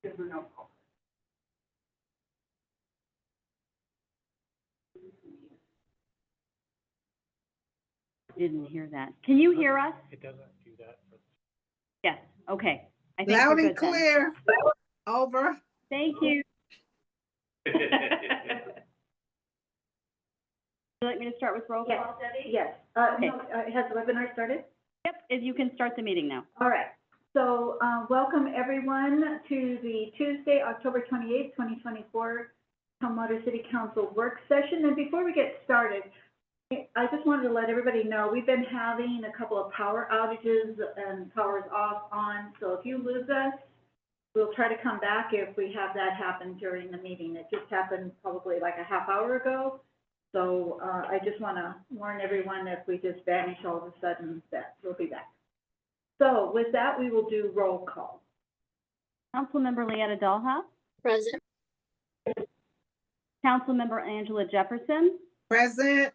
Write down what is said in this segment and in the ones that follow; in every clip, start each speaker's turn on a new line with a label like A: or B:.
A: Because we're no call.
B: Didn't hear that. Can you hear us?
C: It doesn't do that.
B: Yes, okay. I think
D: Loud
B: we're
D: and
B: good then.
D: clear. Over.
B: Thank you. Would you like me to start with roll
A: Yes.
B: call, Debbie?
A: Yes,
B: Okay.
A: no, has the webinar started?
B: Yep, if you can start the meeting now.
A: All right, so, welcome everyone to the Tuesday, October 28th, 2024, Tumwater City Council work session. And before we get started, I just wanted to let everybody know, we've been having a couple of power outages and powers off on, so if you lose us, we'll try to come back if we have that happen during the meeting. It just happened probably like a half hour ago. So, I just want to warn everyone, if we just vanish all of a sudden, that we'll be back. So with that, we will do roll call.
B: Councilmember Leetta Dalhoff,
E: Present.
B: Councilmember Angela Jefferson,
D: Present.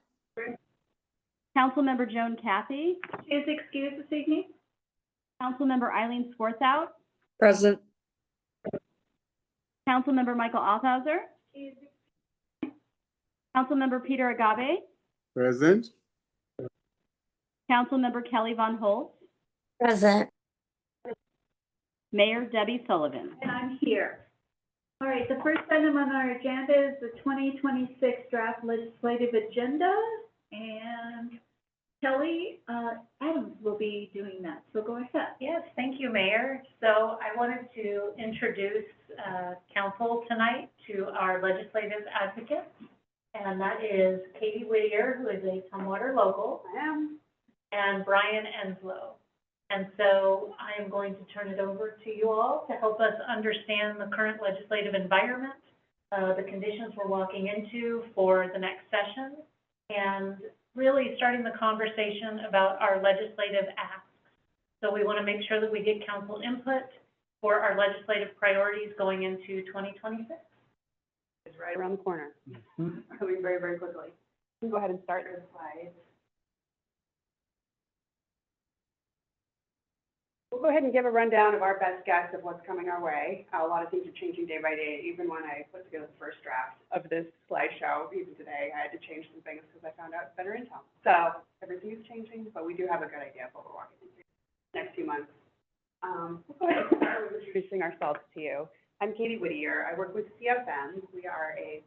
B: Councilmember Joan Cathy,
A: She is excused this evening.
B: Councilmember Eileen Swarthout,
E: Present.
B: Councilmember Michael Althauser, Councilmember Peter Agave,
D: Present.
B: Councilmember Kelly Von Holtz,
E: Present.
B: Mayor Debbie Sullivan.
A: And I'm here. All right, the first item on our agenda is the 2026 draft legislative agenda. And Kelly Adams will be doing that, so go ahead.
F: Yes, thank you, Mayor. So I wanted to introduce council tonight to our legislative advocate, and that is Katie Whittier, who is a Tumwater local, and Brian Enslow. And so I am going to turn it over to you all to help us understand the current legislative environment, the conditions we're walking into for the next session, and really starting the conversation about our legislative asks. So we want to make sure that we get council input for our legislative priorities going into 2026.
G: It's right around the corner. Coming very, very quickly. You can go ahead and start your slides. We'll go ahead and give a rundown of our best guess of what's coming our way. A lot of things are changing day by day. Even when I put together the first draft of this slideshow, even today, I had to change some things because I found out better intel. So everything is changing, but we do have a good idea of what we're walking into next few months. We'll go ahead and start with introducing ourselves to you. I'm Katie Whittier. I work with CFM. We are a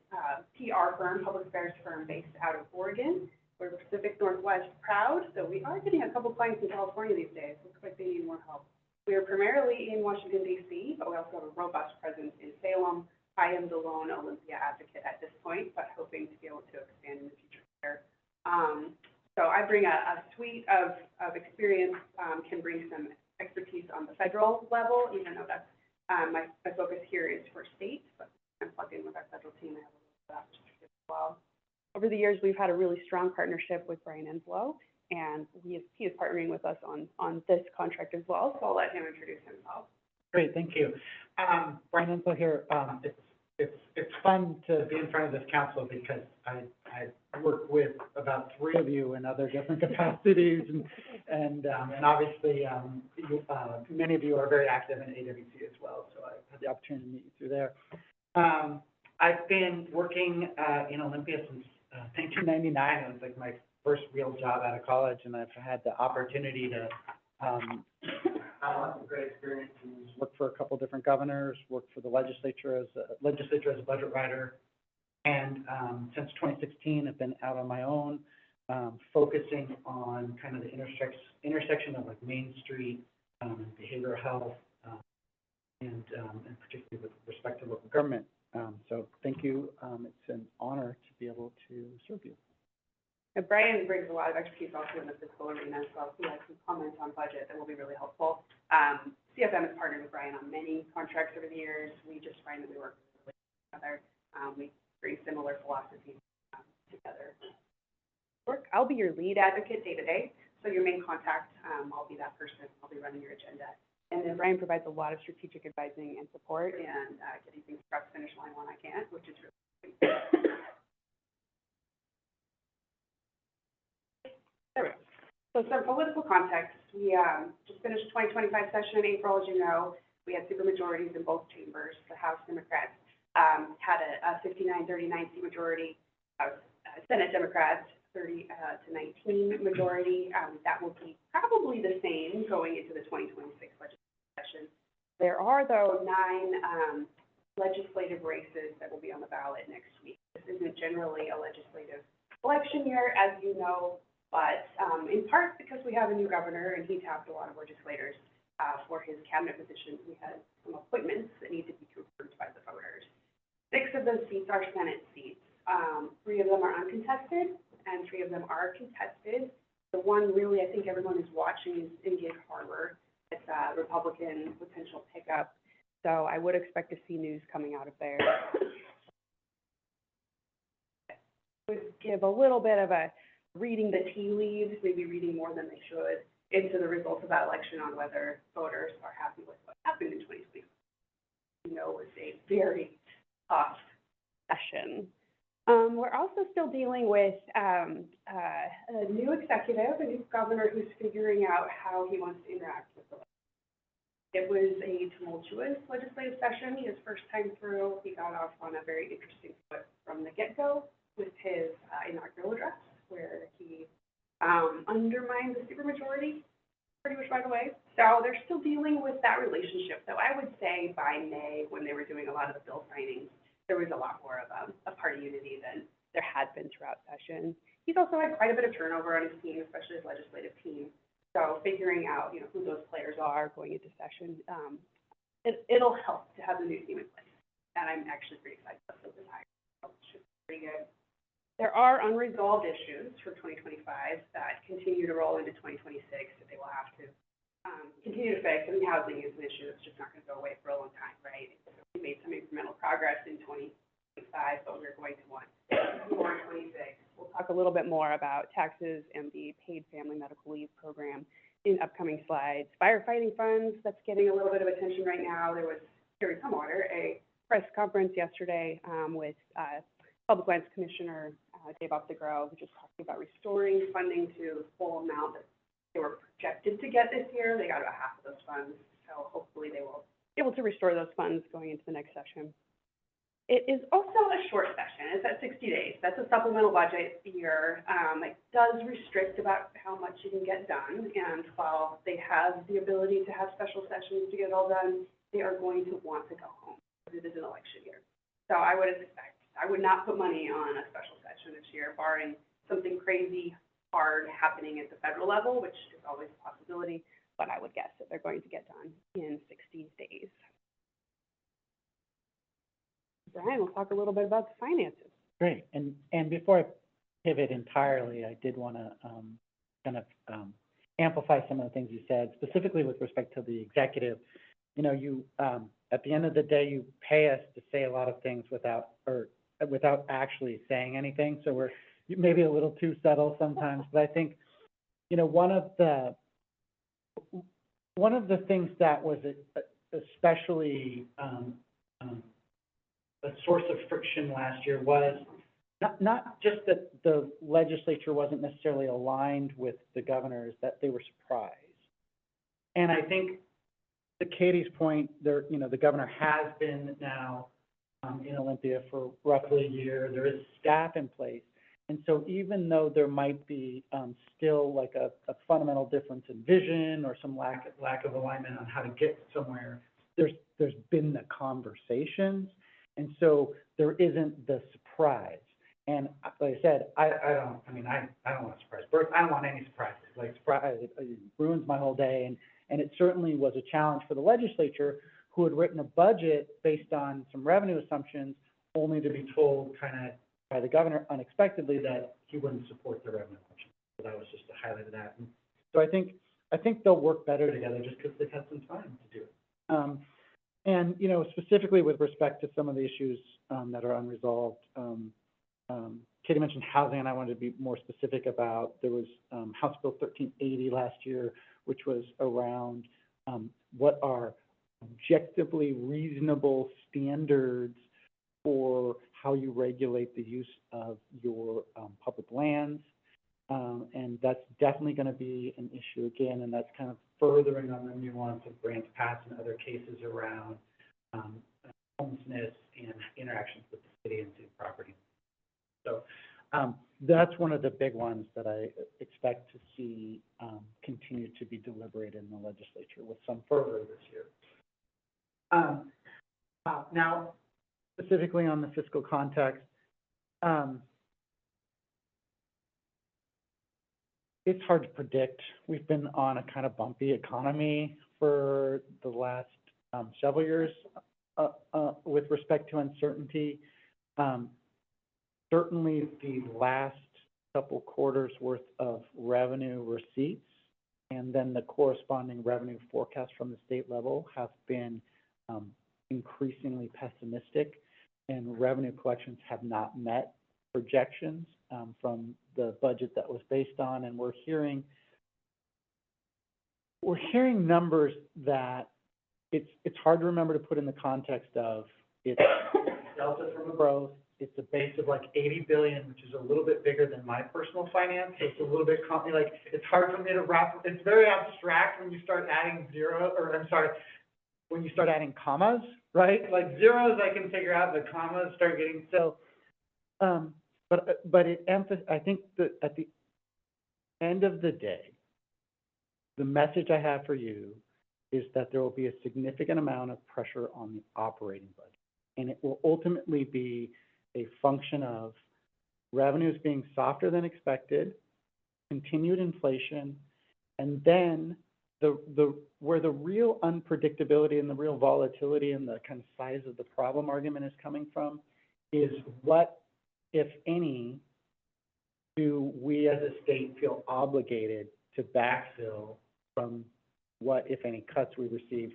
G: PR firm, public affairs firm based out of Oregon. We're Pacific Northwest proud, so we are getting a couple clients in California these days. Looks like they need more help. We are primarily in Washington, D.C., but we also have a robust presence in Salem. I am the lone Olympia advocate at this point, but hoping to be able to expand in the future here. So I bring a suite of experience, can bring some expertise on the federal level, even though that's my focus here is for state, but I'm plugged in with our federal team. I have a little bit of that as well. Over the years, we've had a really strong partnership with Brian Enslow, and he is partnering with us on this contract as well. So I'll let him introduce himself.
C: Great, thank you. Brian Enslow here. It's fun to be in front of this council because I work with about 3 of you in other different capacities, and obviously many of you are very active in AWC as well. So I had the opportunity to meet you through there. I've been working in Olympia since 1999. It was like my first real job out of college, and I've had the opportunity to have lots of great experiences. Worked for a couple different governors, worked for the legislature as a budget writer, and since 2016, I've been out on my own, focusing on kind of the intersection of like Main Street and behavioral health, and particularly with respect to local government. So thank you. It's an honor to be able to serve you.
G: And Brian brings a lot of expertise also in the fiscal arena, so he has some comments on budget that will be really helpful. CFM has partnered with Brian on many contracts over the years. We just find that we work really together. We bring similar philosophies together. I'll be your lead advocate day to day, so your main contact. I'll be that person. I'll be running your agenda. And then Brian provides a lot of strategic advising and support, and getting things across the finish line when I can, which is really great. There we go. So some political context. We just finished 2025 session in April, as you know. We had supermajorities in both chambers. The House Democrats had a 59-39 seat majority. Senate Democrats 30 to 19 majority. That will be probably the same going into the 2026 legislative session. There are, though, 9 legislative races that will be on the ballot next week. This isn't generally a legislative election year, as you know, but in part because we have a new governor and he tapped a lot of legislators for his cabinet positions. We had some appointments that need to be confirmed by the voters. 6 of those seats are Senate seats. 3 of them are uncontested, and 3 of them are contested. The one really I think everyone is watching is in Gig Harbor. It's a Republican potential pickup, so I would expect to see news coming out of there. Would give a little bit of a reading the tea leaves, maybe reading more than they should, into the results of that election on whether voters are happy with what happened in 2020. You know, it was a very tough session. We're also still dealing with a new executive, a new governor who's figuring out how he wants to interact with the legislature. It was a tumultuous legislative session. His first time through, he got off on a very interesting foot from the get-go with his inaugural address, where he undermined the supermajority pretty much right away. So they're still dealing with that relationship. So I would say by May, when they were doing a lot of the bill signings, there was a lot more of a party unity than there had been throughout session. He's also had quite a bit of turnover on his team, especially his legislative team. So figuring out, who those players are going into session, it'll help to have the new team in place. And I'm actually pretty excited about this hire. So it should be pretty good. There are unresolved issues for 2025 that continue to roll into 2026 that they will have to continue to fix. I mean, housing is an issue that's just not going to go away for a long time, right? We made some incremental progress in 2025, but we're going to want more in 26. We'll talk a little bit more about taxes and the paid family medical leave program in upcoming slides. Firefighting funds, that's getting a little bit of attention right now. There was, here in Tumwater, a press conference yesterday with Public Lands Commissioner Dave Optigrove, just talking about restoring funding to the full amount that they were projected to get this year. They got about half of those funds, so hopefully they will be able to restore those funds going into the next session. It is also a short session. It's at 60 days. That's a supplemental budget year. It does restrict about how much you can get done, and while they have the ability to have special sessions to get it all done, they are going to want to go home because it is an election year. So I would not put money on a special session this year, barring something crazy hard happening at the federal level, which is always a possibility, but I would guess that they're going to get done in 60 days. Brian will talk a little bit about the finances.
C: Great, and before I pivot entirely, I did want to kind of amplify some of the things you said, specifically with respect to the executive. You at the end of the day, you pay us to say a lot of things without actually saying anything. So we're maybe a little too subtle sometimes, but I think, one of the things that was especially a source of friction last year was not just that the legislature wasn't necessarily aligned with the governors, that they were surprised. And I think, to Katie's point, the governor has been now in Olympia for roughly a year. There is staff in place. And so even though there might be still like a fundamental difference in vision or some lack of alignment on how to get somewhere, there's been the conversations. And so there isn't the surprise. And like I said, I don't want a surprise. I don't want any surprises. Like surprise, it ruins my whole day. And it certainly was a challenge for the legislature, who had written a budget based on some revenue assumptions, only to be told kind of by the governor unexpectedly that he wouldn't support the revenue assumptions. So that was just a highlight of that. And so I think they'll work better together just because they've had some time to do it. And specifically with respect to some of the issues that are unresolved, Katie mentioned housing, and I wanted to be more specific about, there was House Bill 1380 last year, which was around what are objectively reasonable standards for how you regulate the use of your public lands. And that's definitely going to be an issue again, and that's kind of furthering on the nuance of Grants Pass and other cases around homelessness and interactions with the city and city property. So that's one of the big ones that I expect to see continue to be deliberated in the legislature with some fervor this year. Now, specifically on the fiscal context, it's hard to predict. We've been on a kind of bumpy economy for the last several years with respect to uncertainty. Certainly the last couple quarters worth of revenue receipts and then the corresponding revenue forecast from the state level have been increasingly pessimistic, and revenue collections have not met projections from the budget that was based on, and we're hearing numbers that it's hard to remember to put in the context of it's delta from a growth. It's a base of like 80 billion, which is a little bit bigger than my personal finance. So it's a little bit like it's hard for me to wrap. It's very abstract when you start adding when you start adding commas, right? Like zeros I can figure out, the commas start getting so. But I think that at the end of the day, the message I have for you is that there will be a significant amount of pressure on the operating budget, and it will ultimately be a function of revenues being softer than expected, continued inflation, and then where the real unpredictability and the real volatility and the kind of size of the problem argument is coming from is what, if any, do we as a state feel obligated to backfill from what, if any, cuts we receive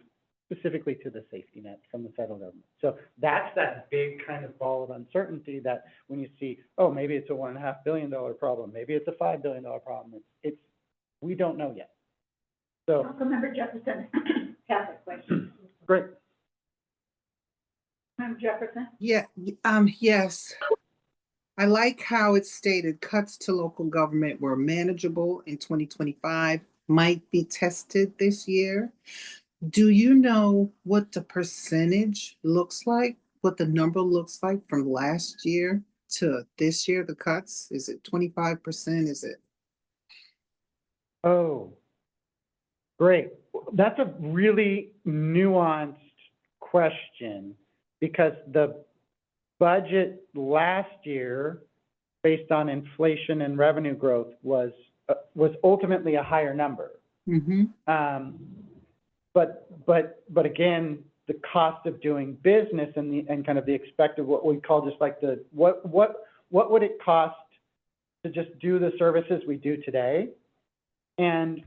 C: specifically to the safety net from the federal government. So that's that big kind of ball of uncertainty that when you see, oh, maybe it's a $1.5 billion problem, maybe it's a $5 billion problem, we don't know yet. So,
A: Councilmember Jefferson has a question.
C: great.
A: Member Jefferson?
D: Yeah, yes. I like how it's stated cuts to local government were manageable in 2025, might be tested this year. Do you know what the percentage looks like, what the number looks like from last year to this year, the cuts? Is it 25%? Is it?
C: Oh, great. That's a really nuanced question because the budget last year, based on inflation and revenue growth, was ultimately a higher number.
D: Mm-hmm.
C: But again, the cost of doing business and kind of the expected, what we call just like what would it cost to just do the services we do today? And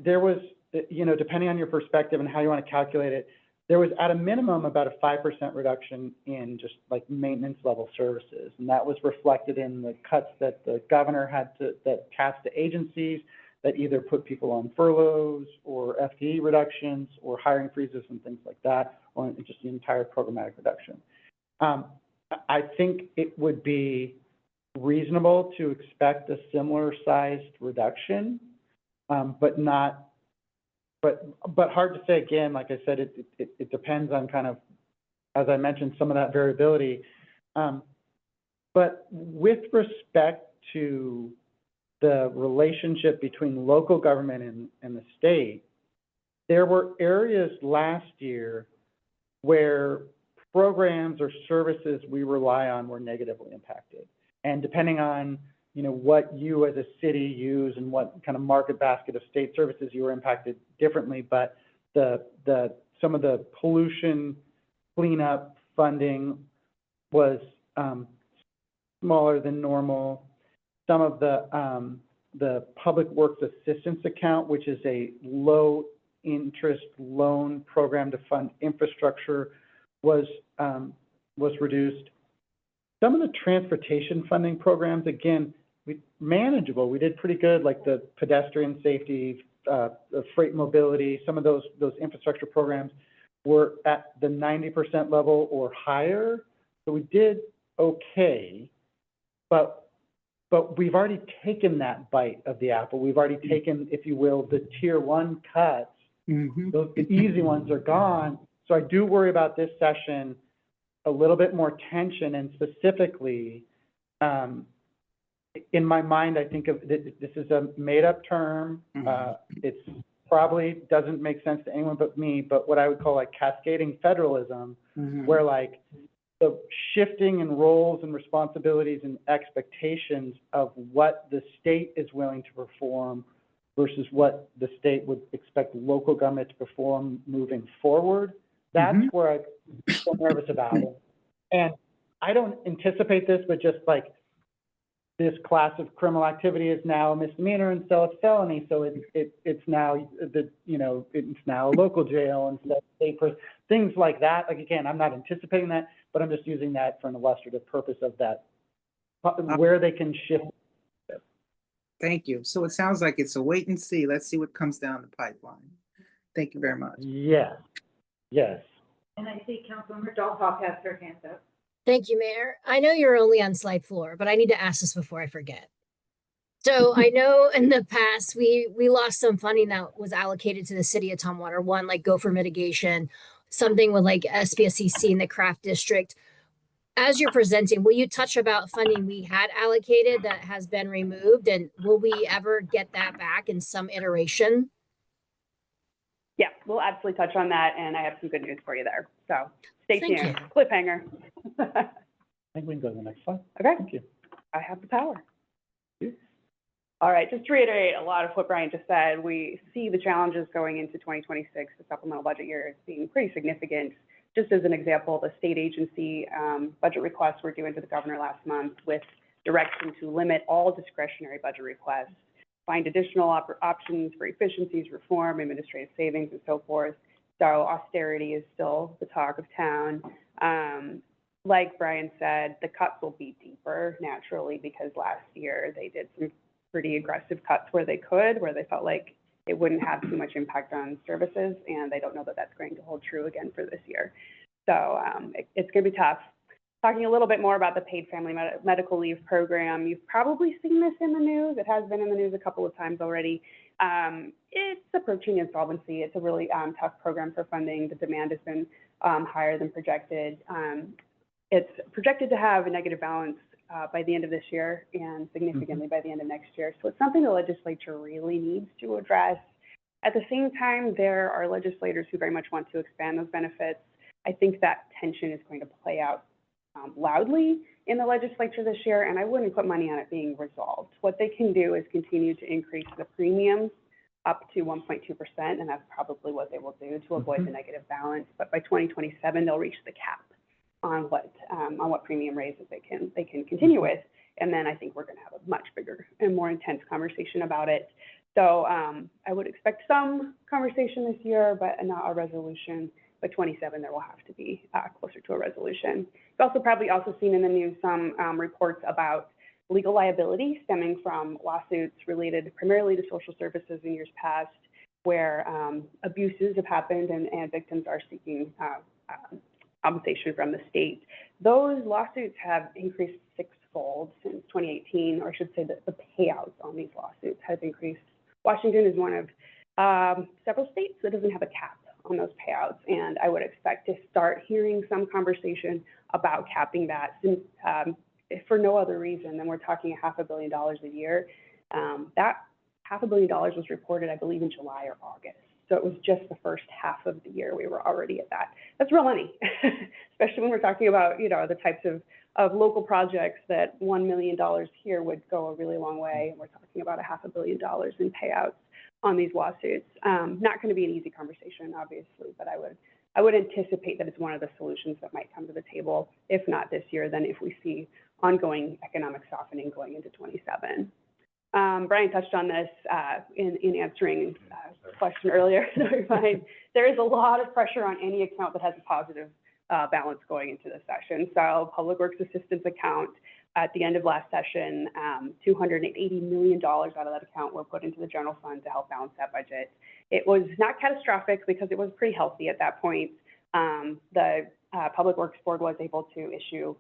C: there was, depending on your perspective and how you want to calculate it, there was at a minimum about a 5% reduction in just like maintenance level services. And that was reflected in the cuts that the governor that passed to agencies that either put people on furloughs or FTE reductions or hiring freezes and things like that, or just the entire programmatic reduction. I think it would be reasonable to expect a similar sized reduction, but hard to say. Again, like I said, it depends on kind of, as I mentioned, some of that variability. But with respect to the relationship between local government and the state, there were areas last year where programs or services we rely on were negatively impacted. And depending on what you as a city use and what kind of market basket of state services you were impacted differently, but some of the pollution cleanup funding was smaller than normal. Some of the public works assistance account, which is a low interest loan program to fund infrastructure, was reduced. Some of the transportation funding programs, again, manageable. We did pretty good, like the pedestrian safety, the freight mobility. Some of those infrastructure programs were at the 90% level or higher. So we did okay, but but we've already taken that bite of the apple. We've already taken, if you will, the tier one cuts.
D: Mhm.
C: The easy ones are gone. So I do worry about this session, a little bit more tension, and specifically, in my mind, I think of this is a made-up term. It's probably doesn't make sense to anyone but me, but what I would call like cascading federalism,
D: Mhm.
C: where like the shifting in roles and responsibilities and expectations of what the state is willing to perform versus what the state would expect local government to perform moving forward. That's
D: Mhm.
C: where I'm so nervous about it. And I don't anticipate this, but just like this class of criminal activity is now a misdemeanor instead of felony, so it's now it's now a local jail instead of state prison. Things like that. Like again, I'm not anticipating that, but I'm just using that for an illustrative purpose of that, where they can shift.
D: Thank you. So it sounds like it's a wait and see. Let's see what comes down the pipeline. Thank you very much.
C: Yes, yes.
A: And I see Councilmember Dahlhoff has her hand up.
E: Thank you, Mayor. I know you're only on slide 4, but I need to ask this before I forget. So I know in the past, we lost some funding that was allocated to the city of Tumwater, one like gopher mitigation, something with like SPSCC in the craft district. As you're presenting, will you touch about funding we had allocated that has been removed, and will we ever get that back in some iteration?
G: Yeah, we'll absolutely touch on that, and I have some good news for you there. So stay
E: Thank
G: tuned.
E: you.
G: Cliffhanger.
C: I think we can go to the next slide.
G: Okay,
C: Thank you.
G: I have the power. All right, just to reiterate a lot of what Brian just said, we see the challenges going into 2026, the supplemental budget year, as being pretty significant. Just as an example, the state agency budget requests were due into the governor last month with direction to limit all discretionary budget requests, find additional options for efficiencies, reform, administrative savings, and so forth. So austerity is still the talk of town. Like Brian said, the cuts will be deeper naturally because last year they did some pretty aggressive cuts where they felt like it wouldn't have too much impact on services, and they don't know that that's going to hold true again for this year. So it's going to be tough. Talking a little bit more about the paid family medical leave program, you've probably seen this in the news. It has been in the news a couple of times already. It's approaching insolvency. It's a really tough program for funding. The demand has been higher than projected. It's projected to have a negative balance by the end of this year and significantly by the end of next year. So it's something the legislature really needs to address. At the same time, there are legislators who very much want to expand those benefits. I think that tension is going to play out loudly in the legislature this year, and I wouldn't put money on it being resolved. What they can do is continue to increase the premiums up to 1.2%, and that's probably what they will do to avoid the negative balance. But by 2027, they'll reach the cap on what premium raises they can continue with, and then I think we're going to have a much bigger and more intense conversation about it. So I would expect some conversation this year, but not a resolution. By 27, there will have to be closer to a resolution. You've also probably seen in the news some reports about legal liability stemming from lawsuits related primarily to social services in years past, where abuses have happened and victims are seeking compensation from the state. Those lawsuits have increased sixfold since 2018, or I should say that the payouts on these lawsuits has increased. Washington is one of several states that doesn't have a cap on those payouts, and I would expect to start hearing some conversation about capping that, since if for no other reason than we're talking $500 million a year. That $500 million was reported, I believe, in July or August. So it was just the first half of the year we were already at that. That's real money, especially when we're talking about, the types of local projects that $1 million here would go a really long way. And we're talking about $500 million in payouts on these lawsuits. Not going to be an easy conversation, obviously, but I would anticipate that it's one of the solutions that might come to the table. If not this year, then if we see ongoing economic softening going into 27. Brian touched on this in answering a question earlier. There is a lot of pressure on any account that has a positive balance going into this session. So Public Works Assistance account, at the end of last session, $280 million out of that account were put into the general fund to help balance that budget. It was not catastrophic because it was pretty healthy at that point. The Public Works Board was able to issue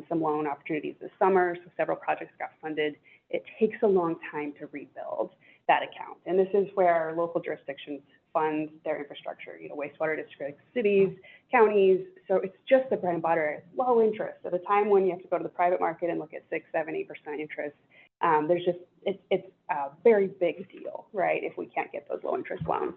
G: some loan opportunities this summer, so several projects got funded it takes a long time to rebuild that account. And this is where local jurisdictions fund their infrastructure, wastewater districts, cities, counties. So it's just the bread and butter. It's low interest. At a time when you have to go to the private market and look at 6, 7, 8% interest, it's a very big deal, right, if we can't get those low interest loans.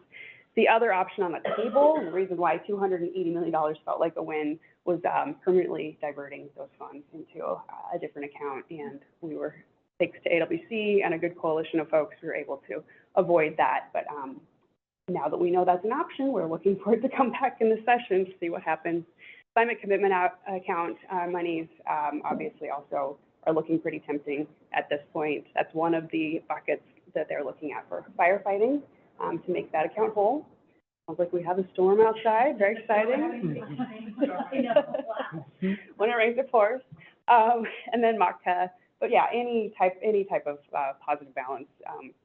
G: The other option on the table, and the reason why $280 million felt like a win, was permanently diverting those funds into a different account. And we were, thanks to AWC and a good coalition of folks, we were able to avoid that. But now that we know that's an option, we're looking forward to come back in the session to see what happens. Climate commitment account monies obviously also are looking pretty tempting at this point. That's one of the buckets that they're looking at for firefighting to make that account whole. Sounds like we have a storm outside, very exciting. When it rains, it pours. And then MOCTA. But yeah, any type of positive balance,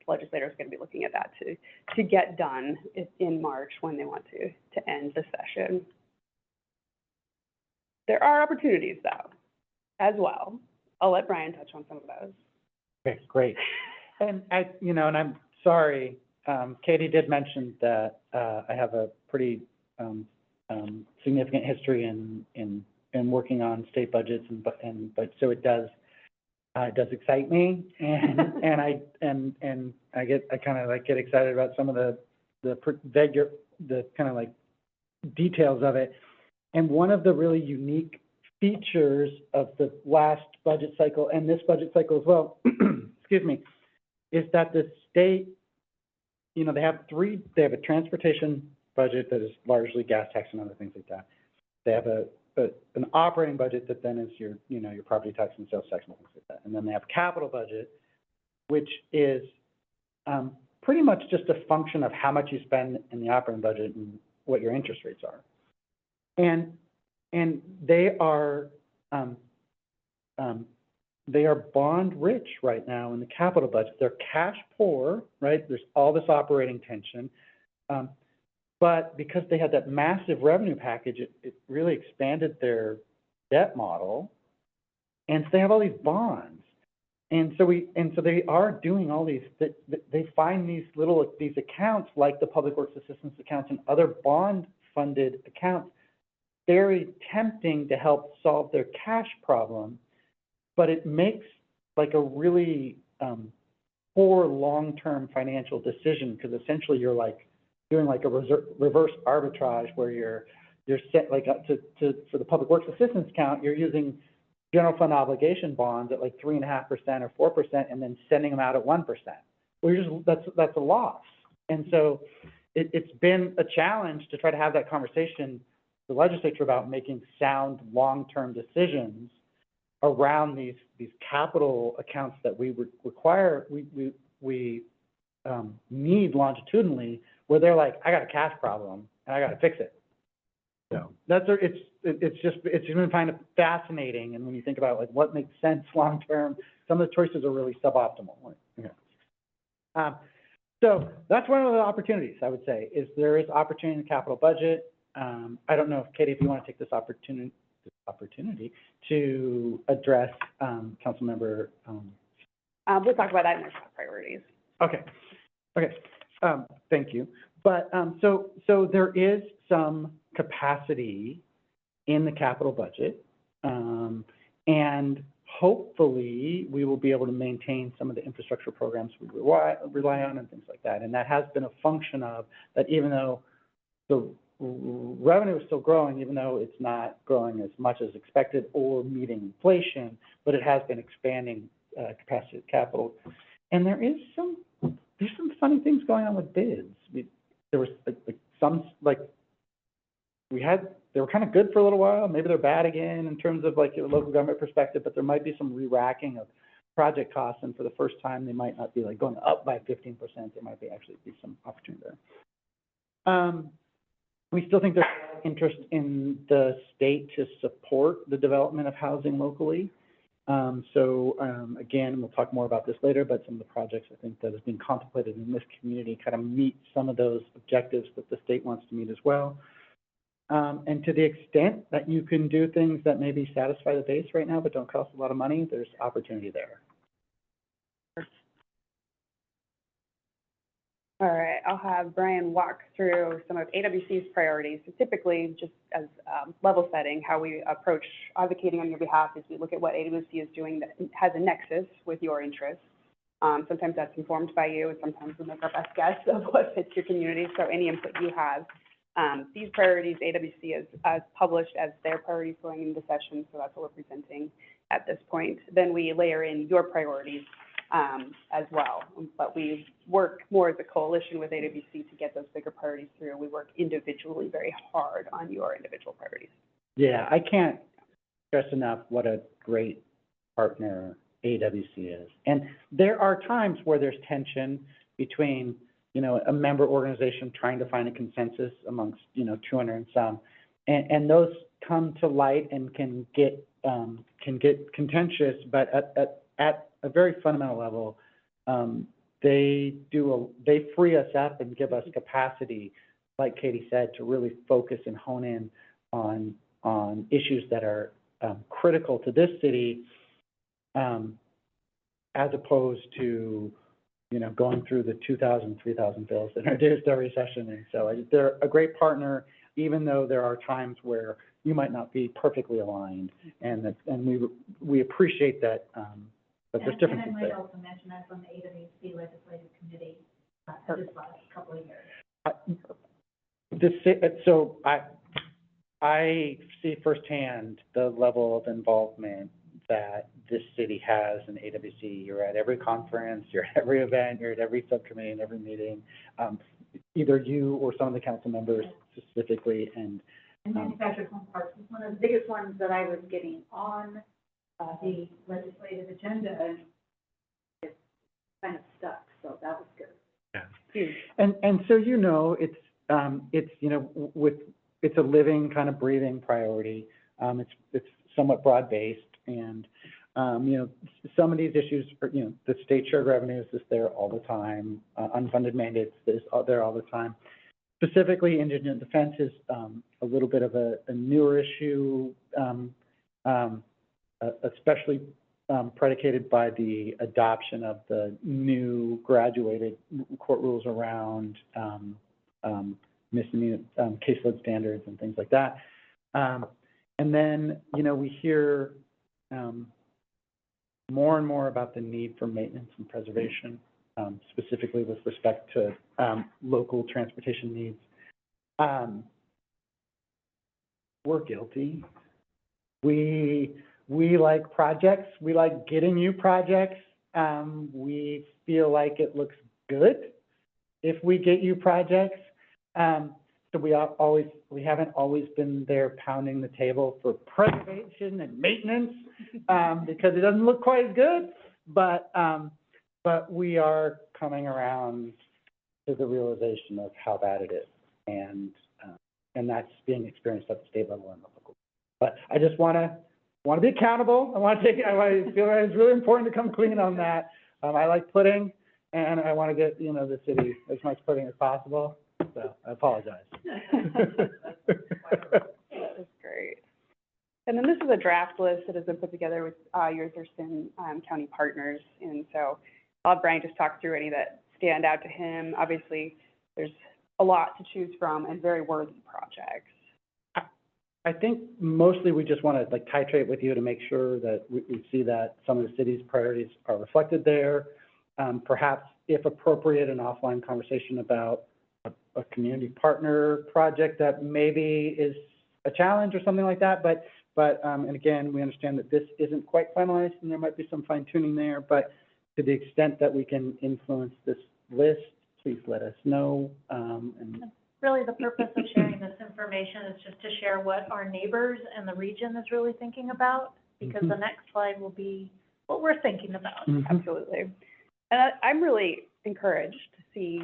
G: legislators are going to be looking at that to get done in March when they want to end the session. There are opportunities though, as well. I'll let Brian touch on some of those.
C: Okay, great. And and I'm sorry, Katie did mention that I have a pretty significant history in working on state budgets, but so it does excite me, and I kind of get excited about some of the kind of like details of it. And one of the really unique features of the last budget cycle and this budget cycle as well, excuse me, is that the state, they have a transportation budget that is largely gas tax and other things like that. They have an operating budget that then is your property tax and sales tax and things like that. And then they have a capital budget, which is pretty much just a function of how much you spend in the operating budget and what your interest rates are. And they are bond rich right now in the capital budget. They're cash poor, right? There's all this operating tension. But because they had that massive revenue package, it really expanded their debt model. And so they have all these bonds. And so they are doing all these, they find these accounts like the Public Works Assistance accounts and other bond funded accounts very tempting to help solve their cash problem, but it makes like a really poor long-term financial decision, because essentially you're like doing like a reverse arbitrage where you're set like up for the Public Works Assistance account, you're using general fund obligation bonds at like 3.5% or 4%, and then sending them out at 1%. Well, that's a loss. And so it's been a challenge to try to have that conversation with the legislature about making sound long-term decisions around these capital accounts that we require, we need longitudinally, where they're like, I got a cash problem and I got to fix it. So it's been kind of fascinating. And when you think about like what makes sense long-term, some of the choices are really suboptimal. Yeah. So that's one of the opportunities, I would say, is there is opportunity in the capital budget. I don't know if Katie, if you want to take this opportunity to address Councilmember.
G: We'll talk about that in our top priorities.
C: Okay. Thank you. But so there is some capacity in the capital budget, and hopefully we will be able to maintain some of the infrastructure programs we rely on and things like that. And that has been a function of that, even though the revenue is still growing, even though it's not growing as much as expected or meeting inflation, but it has been expanding capacity of capital. And there's some funny things going on with bids. There was they were kind of good for a little while. Maybe they're bad again in terms of like a local government perspective, but there might be some re-racking of project costs. And for the first time, they might not be like going up by 15%. There might actually be some opportunity there. We still think there's interest in the state to support the development of housing locally. Again, we'll talk more about this later, but some of the projects I think that is being contemplated in this community kind of meet some of those objectives that the state wants to meet as well. And to the extent that you can do things that maybe satisfy the base right now, but don't cost a lot of money, there's opportunity there.
G: All right, I'll have Brian walk through some of AWC's priorities. So typically, just as level setting, how we approach advocating on your behalf is we look at what AWC is doing that has a nexus with your interests. Sometimes that's informed by you, and sometimes we make our best guess of what fits your community. So any input you have. These priorities, AWC has published as their priorities going into session, so that's what we're presenting at this point. Then we layer in your priorities as well. But we work more as a coalition with AWC to get those bigger priorities through. We work individually very hard on your individual priorities.
C: Yeah, I can't stress enough what a great partner AWC is. And there are times where there's tension between, you know, a member organization trying to find a consensus amongst, you know, 200 and some. And those come to light and can get contentious, but at a very fundamental level, they free us up and give us capacity, like Katie said, to really focus and hone in on issues that are critical to this city, as opposed to, you know, going through the 2,000, 3,000 bills introduced every session. And so they're a great partner, even though there are times where you might not be perfectly aligned, and we appreciate that. But there's differences
F: And I
C: there.
F: might also mention that from the AWC Legislative Committee this last couple of years.
C: So I see firsthand the level of involvement that this city has in AWC. You're at every conference, you're at every event, you're at every subcommittee and every meeting, either you or some of the council members specifically. And
F: manufactured home parks was one of the biggest ones that I was getting on the legislative agenda, and it's kind of stuck, so that was good.
C: yeah. And so, you know, it's you know, it's a living, kind of breathing priority. It's somewhat broad-based, and you know, some of these issues are, you know, the state share revenues is there all the time, unfunded mandates is there all the time. Specifically, indigent defense is a little bit of a newer issue, especially predicated by the adoption of the new graduated court rules around misdemeanor caseload standards and things like that. And then, you know, we hear more and more about the need for maintenance and preservation, specifically with respect to local transportation needs. We're guilty. We like projects. We like getting you projects. We feel like it looks good if we get you projects. So we haven't always been there pounding the table for preservation and maintenance, because it doesn't look quite as good, but we are coming around to the realization of how bad it is, and that's being experienced at the state level and the local. But I just want to be accountable. I feel like it's really important to come clean on that. I like pudding, and I want to get, you know, the city as much pudding as possible. So I apologize.
G: That's great. And then this is a draft list that has been put together with your Thurston County partners. And so I'll have Brian just talk through any that stand out to him. Obviously, there's a lot to choose from and very worthy projects.
C: I think mostly we just want to like titrate with you to make sure that we see that some of the city's priorities are reflected there. Perhaps, if appropriate, an offline conversation about a community partner project that maybe is a challenge or something like that. But and again, we understand that this isn't quite finalized and there might be some fine tuning there, but to the extent that we can influence this list, please let us know. And
F: Really, the purpose of sharing this information is just to share what our neighbors and the region is really thinking about, because the next slide will be what we're thinking about.
G: Absolutely. And I'm really encouraged to see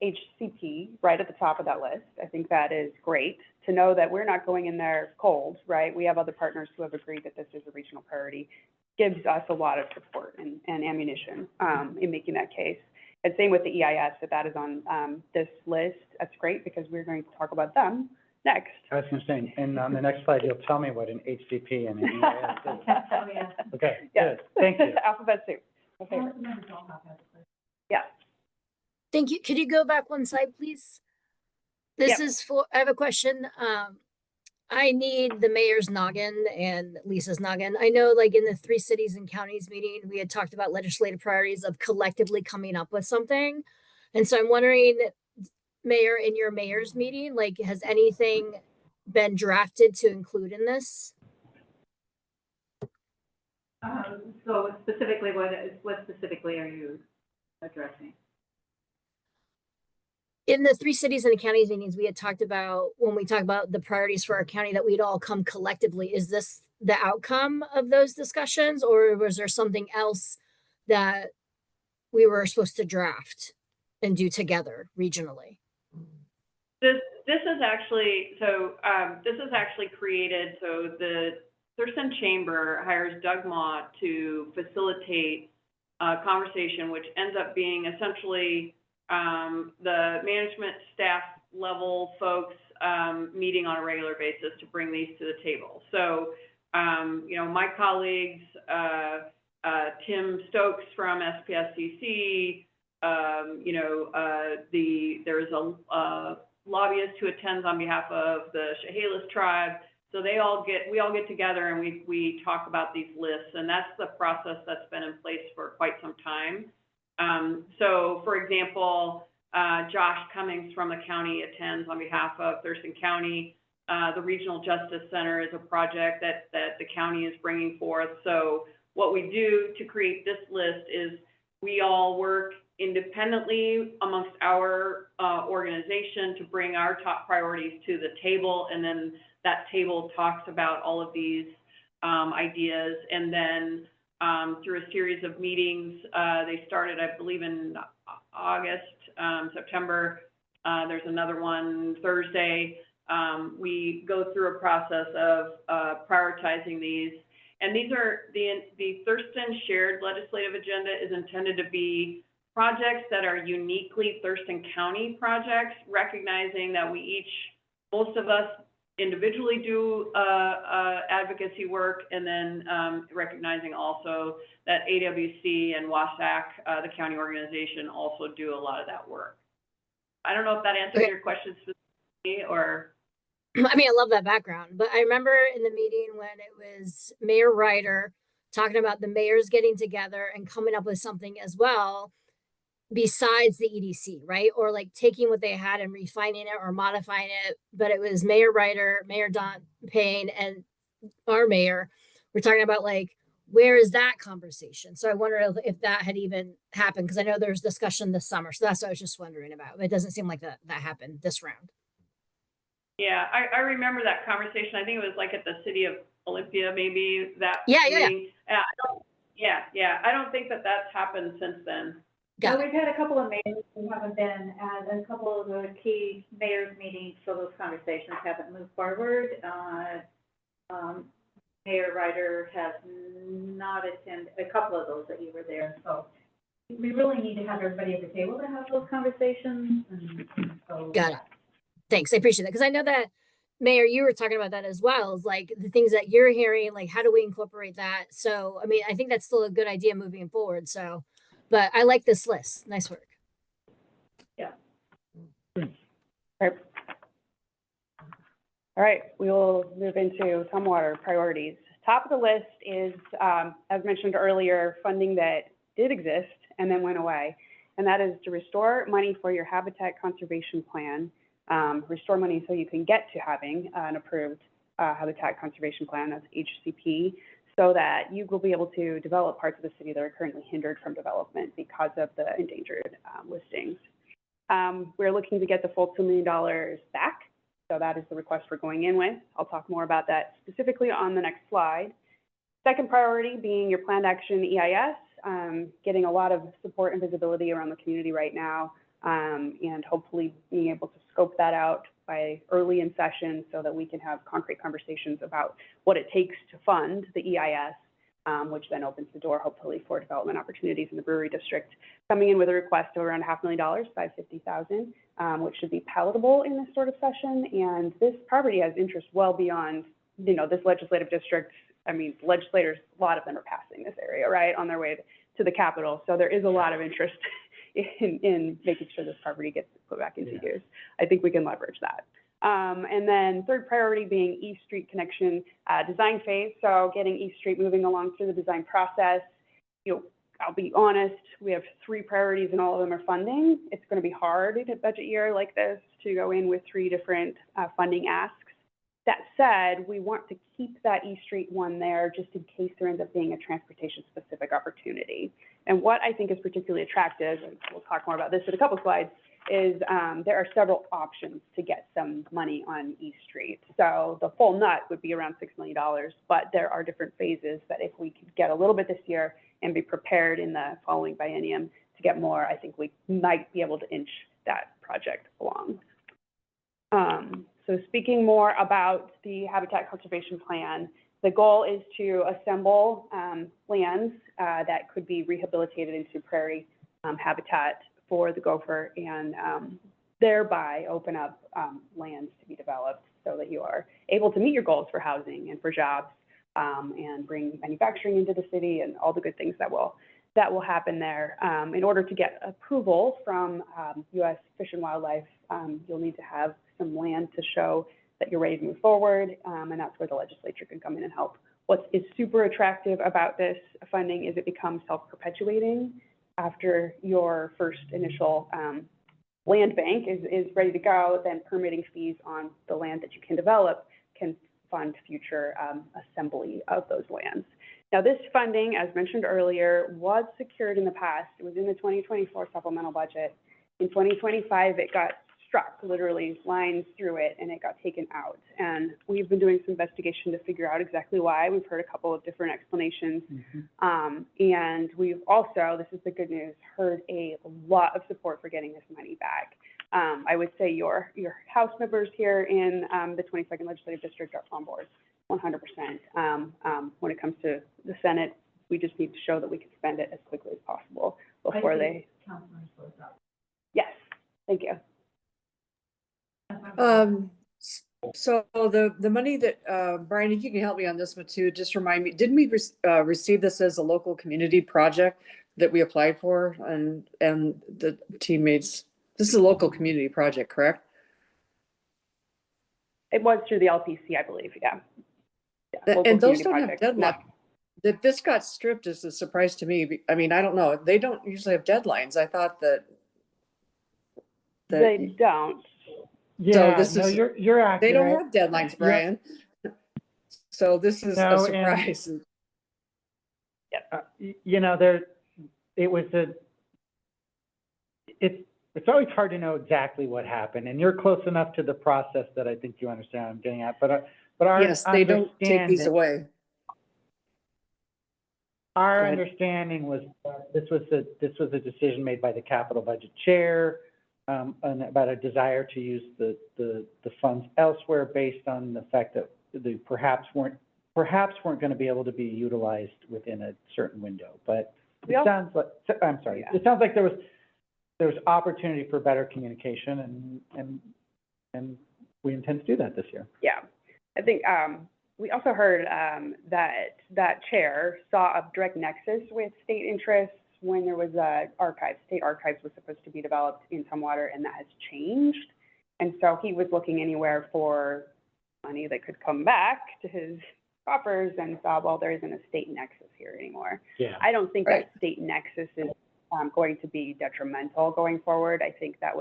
G: HCP right at the top of that list. I think that is great to know that we're not going in there cold, right? We have other partners who have agreed that this is a regional priority. Gives us a lot of support and ammunition in making that case. And same with the EIS, that is on this list. That's great because we're going to talk about them next.
C: I was going to say, and on the next slide, you'll tell me what an HCP and an EIS is.
F: Oh, yeah.
C: Okay,
G: Yes.
C: good, thank you.
G: Alphabet soup. Okay.
F: Council members all have that.
G: Yeah.
E: Thank you. Could you go back one slide, please? This
G: Yep.
E: is for, I have a question. I need the mayor's noggin and Lisa's noggin. I know like in the 3 cities and counties meeting, we had talked about legislative priorities of collectively coming up with something. And so I'm wondering, Mayor, in your mayor's meeting, like, has anything been drafted to include in this?
A: So specifically, what specifically are you addressing?
E: In the 3 cities and the counties meetings, we had talked about, when we talk about the priorities for our county, that we'd all come collectively. Is this the outcome of those discussions, or was there something else that we were supposed to draft and do together regionally?
G: This is actually, this is actually created, so the Thurston Chamber hires Doug Mott to facilitate a conversation, which ends up being essentially the management staff level folks meeting on a regular basis to bring these to the table. So, you know, my colleagues, Tim Stokes from SPSCC, you know, there's a lobbyist who attends on behalf of the Chehalis tribe. So we all get together and we talk about these lists, and that's the process that's been in place for quite some time. So for example, Josh Cummings from the county attends on behalf of Thurston County. The Regional Justice Center is a project that the county is bringing forth. So what we do to create this list is we all work independently amongst our organization to bring our top priorities to the table, and then that table talks about all of these ideas, and then through a series of meetings, they started, I believe, in August, September. There's another one Thursday. We go through a process of prioritizing these, and these are the Thurston Shared Legislative Agenda is intended to be projects that are uniquely Thurston County projects, recognizing that most of us individually do advocacy work, and then recognizing also that AWC and WASAC, the county organization, also do a lot of that work. I don't know if that answers your question specifically, or.
E: I mean, I love that background, but I remember in the meeting when it was Mayor Ryder talking about the mayors getting together and coming up with something as well, besides the EDC, right? Or like taking what they had and refining it or modifying it. But it was Mayor Ryder, Mayor Don Payne, and our mayor. We're talking about like, where is that conversation? So I wonder if that had even happened, because I know there was discussion this summer. So that's what I was just wondering about. It doesn't seem like that happened this round.
G: Yeah, I remember that conversation. I think it was like at the city of Olympia, maybe that.
E: Yeah.
G: I don't think that that's happened since then.
A: Well, we've had a couple of mayors who haven't been at a couple of the key mayors meetings, so those conversations haven't moved forward. Mayor Ryder has not attended a couple of those that you were there, so we really need to have everybody at the table to have those conversations. And so.
E: Got it. Thanks. I appreciate that. Because I know that, Mayor, you were talking about that as well, is like the things that you're hearing, like how do we incorporate that? So, I mean, I think that's still a good idea moving forward. So, but I like this list. Nice work.
A: Yeah.
G: All right, we will move into Tumwater priorities. Top of the list is, as mentioned earlier, funding that did exist and then went away. And that is to restore money for your habitat conservation plan, restore money so you can get to having an approved habitat conservation plan, that's HCP, so that you will be able to develop parts of the city that are currently hindered from development because of the endangered listings. We're looking to get the full $2 million back. So that is the request we're going in with. I'll talk more about that specifically on the next slide. Second priority being your planned action EIS, getting a lot of support and visibility around the community right now, and hopefully being able to scope that out by early in session so that we can have concrete conversations about what it takes to fund the EIS, which then opens the door hopefully for development opportunities in the Brewery District. Coming in with a request of around $500,000, $550,000, which should be palatable in this sort of session. And this property has interest well beyond, you know, this legislative district. I mean, legislators, a lot of them are passing this area, right, on their way to the Capitol. So there is a lot of interest in making sure this property gets put back into
C: Yeah.
G: use. I think we can leverage that. And then third priority being East Street connection design phase. So getting East Street moving along through the design process. You know, I'll be honest, we have 3 priorities and all of them are funding. It's going to be hard in a budget year like this to go in with 3 different funding asks. That said, we want to keep that East Street one there just in case there ends up being a transportation-specific opportunity. And what I think is particularly attractive, and we'll talk more about this in a couple slides, is there are several options to get some money on East Street. So the full nut would be around $6 million, but there are different phases that if we could get a little bit this year and be prepared in the following biennium to get more, I think we might be able to inch that project along. So speaking more about the Habitat Conservation Plan, the goal is to assemble lands that could be rehabilitated into prairie habitat for the gopher and thereby open up lands to be developed so that you are able to meet your goals for housing and for jobs and bring manufacturing into the city and all the good things that will happen there. In order to get approval from U.S. Fish and Wildlife, you'll need to have some land to show that you're ready to move forward, and that's where the legislature can come in and help. What is super attractive about this funding is it becomes self-perpetuating. After your first initial land bank is ready to go, then permitting fees on the land that you can develop can fund future assembly of those lands. Now, this funding, as mentioned earlier, was secured in the past. It was in the 2024 supplemental budget. In 2025, it got struck, literally lines through it, and it got taken out. And we've been doing some investigation to figure out exactly why. We've heard a couple of different explanations. And we've also, this is the good news, heard a lot of support for getting this money back. I would say your House members here in the 22nd Legislative District are on board 100%. When it comes to the Senate, we just need to show that we can spend it as quickly as possible before they. Yes, thank you.
H: So the money that, Brian, if you can help me on this one too, just remind me, didn't we receive this as a local community project that we applied for and the teammates? This is a local community project, correct?
G: It was through the LPC, I believe, yeah. Local
H: And those
G: community
H: don't have
G: project.
H: deadlines. That this got stripped is a surprise to me. I mean, I don't know. They don't usually have deadlines. I thought that.
G: They don't.
C: Yeah,
H: this
C: no,
H: is-
C: you're accurate.
H: They don't have deadlines, Brian. So this is
C: No,
H: a surprise.
C: You know, it's always hard to know exactly what happened, and you're close enough to the process that I think you understand what I'm getting at, but our
H: Yes, they don't take these
C: understanding-
H: away.
C: Our
H: Go ahead.
C: understanding was that this was a decision made by the capital budget chair, and about a desire to use the funds elsewhere based on the fact that they perhaps weren't going to be able to be utilized within a certain window. But it sounds like, I'm sorry,
G: Yeah.
C: it sounds like there was opportunity for better communication, and we intend to do that this year.
G: Yeah, I think we also heard that chair saw a direct nexus with state interests when there was state archives was supposed to be developed in Tumwater, and that has changed. And so he was looking anywhere for money that could come back to his coffers and saw, well, there isn't a state nexus here anymore.
C: Yeah.
G: I don't think
H: Right.
G: that state nexus is going to be detrimental going forward. I think it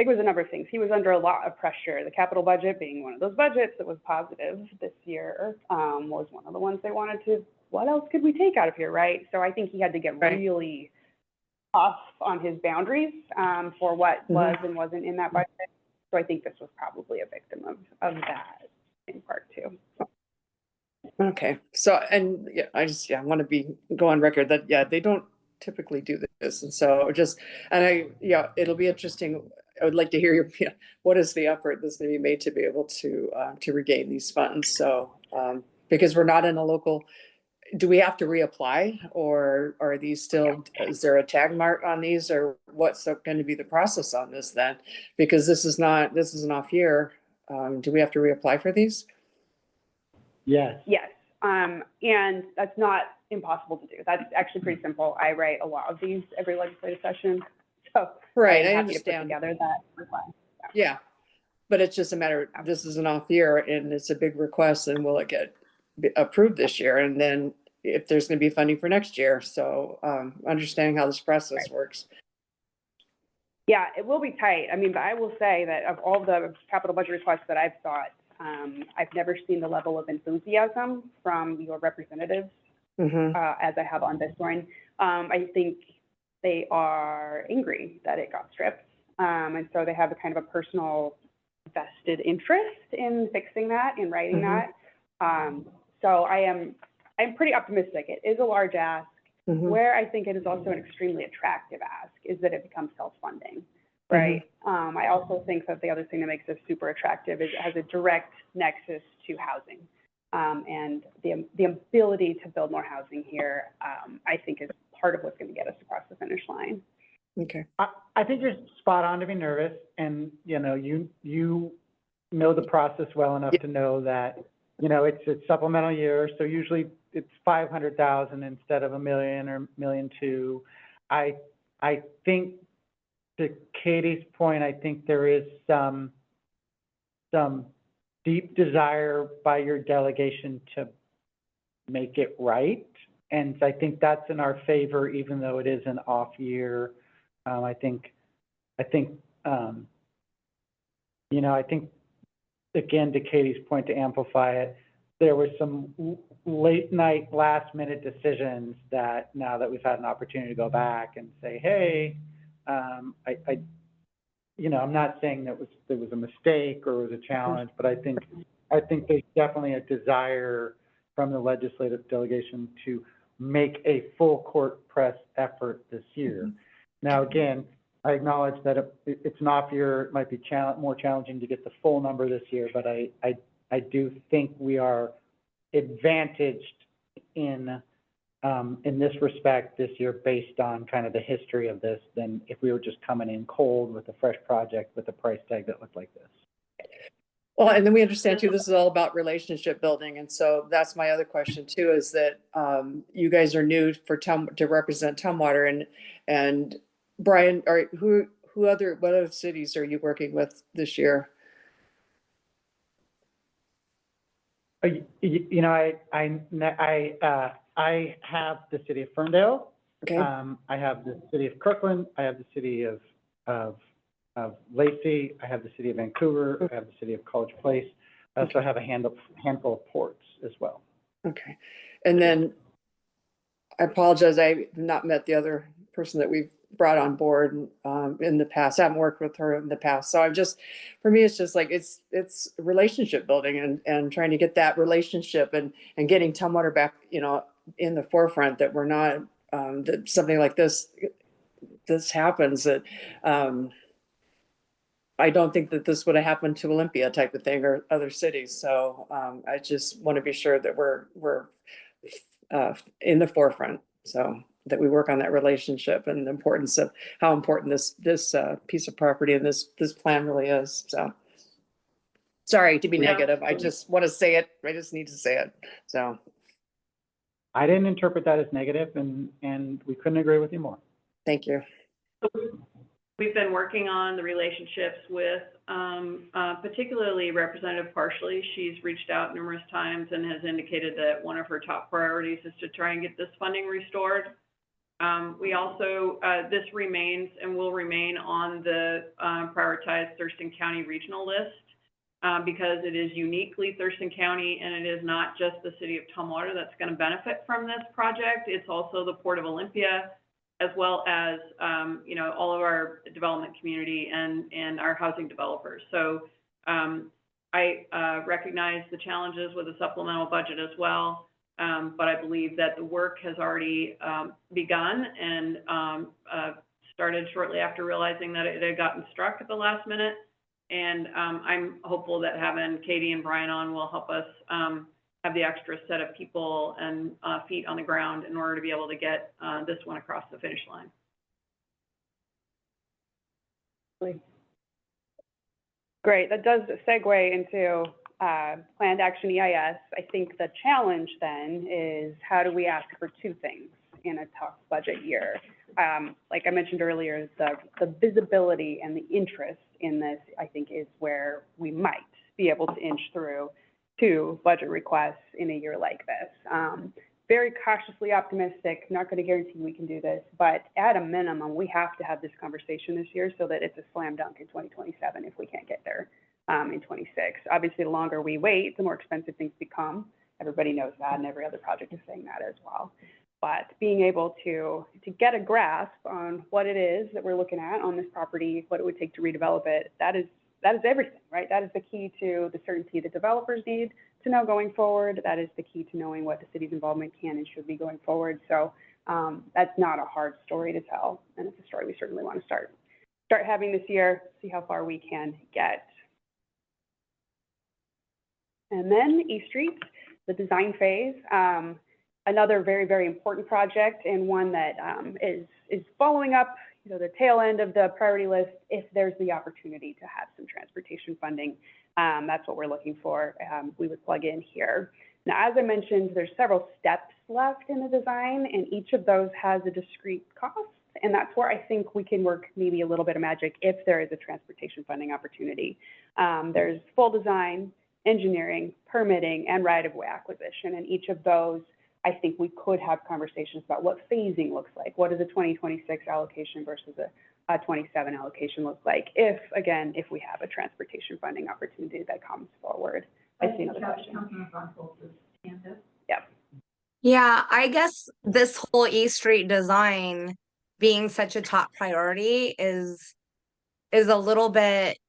G: was a number of things. He was under a lot of pressure. The capital budget being one of those budgets that was positive this year was one of the ones they wanted to, what else could we take out of here, right? So I think he had to get
H: Right.
G: really tough on his boundaries for what was and wasn't in that budget. So I think this was probably a victim of that in part too.
H: Okay, so, and yeah, I want to go on record that, yeah, they don't typically do this. And so it'll be interesting. I would like to hear what is the effort that's going to be made to be able to regain these funds? So, because we're not in a local, do we have to reapply, or are these still, is there a tag mark on these, or what's going to be the process on this then? Because this is an off year. Do we have to reapply for these?
C: Yes.
G: Yes, and that's not impossible to do. That's actually pretty simple. I write a lot of these every legislative session. So
H: Right,
G: I'm
H: I
G: happy to put
H: understand.
G: together that request.
H: Yeah, but it's just a matter, this is an off year and it's a big request, and will it get approved this year? And then if there's gonna be funding for next year, so, understanding how this process works.
G: Yeah, it will be tight. I mean, but I will say that of all the capital budget requests that I've sought, I've never seen the level of enthusiasm from your representatives
H: Mm-hmm,
G: as I have on this one. I think they are angry that it got stripped. And so they have a kind of a personal vested interest in fixing that, in writing
H: Mhm.
G: that. So I'm pretty optimistic. It is a large ask.
H: mm-hmm,
G: Where I think it is also an extremely attractive ask is that it becomes self-funding, right? I also think that the other thing that makes this super attractive is it has a direct nexus to housing. And the ability to build more housing here, I think is part of what's going to get us across the finish line.
H: okay.
C: I think you're spot on to be nervous, and, you know the process well enough
H: Yeah.
C: to know that, it's a supplemental year, so usually it's 500,000 instead of $1 million or $1.2 million. I think, to Katie's point, I think there is some deep desire by your delegation to make it right. And I think that's in our favor, even though it is an off year. I think, again, to Katie's point, to amplify it, there was some late night, last minute decisions that now that we've had an opportunity to go back and say, hey, I'm not saying there was a mistake or it was a challenge, but I think there's definitely a desire from the legislative delegation to make a full court press effort this year. Now, again, I acknowledge that it's an off year, it might be more challenging to get the full number this year, but I do think we are advantaged in this respect this year based on kind of the history of this than if we were just coming in cold with a fresh project with a price tag that looked like this.
H: Well, and then we understand too, this is all about relationship building, and so that's my other question too, is that, you guys are new to represent Tumwater, and Brian, what other cities are you working with this year?
C: I have the city of Ferndale.
H: Okay,
C: I have the city of Kirkland. I have the city of Lacey. I have the city of Vancouver. I have the city of College Place. I also have a handful of ports as well.
H: okay. And then, I apologize, I have not met the other person that we've brought on board, in the past. I haven't worked with her in the past. So for me, it's just like, it's relationship building and trying to get that relationship and getting Tumwater back, in the forefront, that we're not, that something like this happens, that, I don't think that this would have happened to Olympia type of thing or other cities. So, I just want to be sure that we're in the forefront, so that we work on that relationship and the importance of how important this piece of property and this plan really is. So, sorry to be
F: Yeah.
H: negative. I just want to say it. I just need to say it. So,
C: I didn't interpret that as negative, and we couldn't agree with you more.
H: thank you.
I: We've been working on the relationships with, particularly Representative Parsley. She's reached out numerous times and has indicated that one of her top priorities is to try and get this funding restored. We also, this remains and will remain on the prioritized Thurston County regional list, because it is uniquely Thurston County, and it is not just the city of Tumwater that's going to benefit from this project. It's also the Port of Olympia, as well as, all of our development community and our housing developers. So I recognize the challenges with the supplemental budget as well, but I believe that the work has already begun and started shortly after realizing that it had gotten struck at the last minute. And I'm hopeful that having Katie and Brian on will help us have the extra set of people and feet on the ground in order to be able to get this one across the finish line.
G: Great, that does segue into planned action EIS. I think the challenge then is how do we ask for two things in a tough budget year? like I mentioned earlier, the visibility and the interest in this, I think, is where we might be able to inch through to budget requests in a year like this. Very cautiously optimistic, not going to guarantee we can do this, but at a minimum, we have to have this conversation this year so that it's a slam dunk in 2027 if we can't get there in 26. Obviously, the longer we wait, the more expensive things become. Everybody knows that, and every other project is saying that as well. But being able to get a grasp on what it is that we're looking at on this property, what it would take to redevelop it, that is everything, right? That is the key to the certainty that developers need to know going forward. That is the key to knowing what the city's involvement can and should be going forward. So that's not a hard story to tell, and it's a story we certainly want to start having this year, see how far we can get. And then East Street, the design phase, another very, very important project, and one that is following up, the tail end of the priority list if there's the opportunity to have some transportation funding. That's what we're looking for. We would plug in here. Now, as I mentioned, there's several steps left in the design, and each of those has a discrete cost. And that's where I think we can work maybe a little bit of magic if there is a transportation funding opportunity. There's full design, engineering, permitting, and right-of-way acquisition. And each of those, I think we could have conversations about what phasing looks like. What does a 2026 allocation versus a 27 allocation look like if we have a transportation funding opportunity that comes forward? I see another question. Yep.
J: Yeah, I guess this whole East Street design being such a top priority is a little bit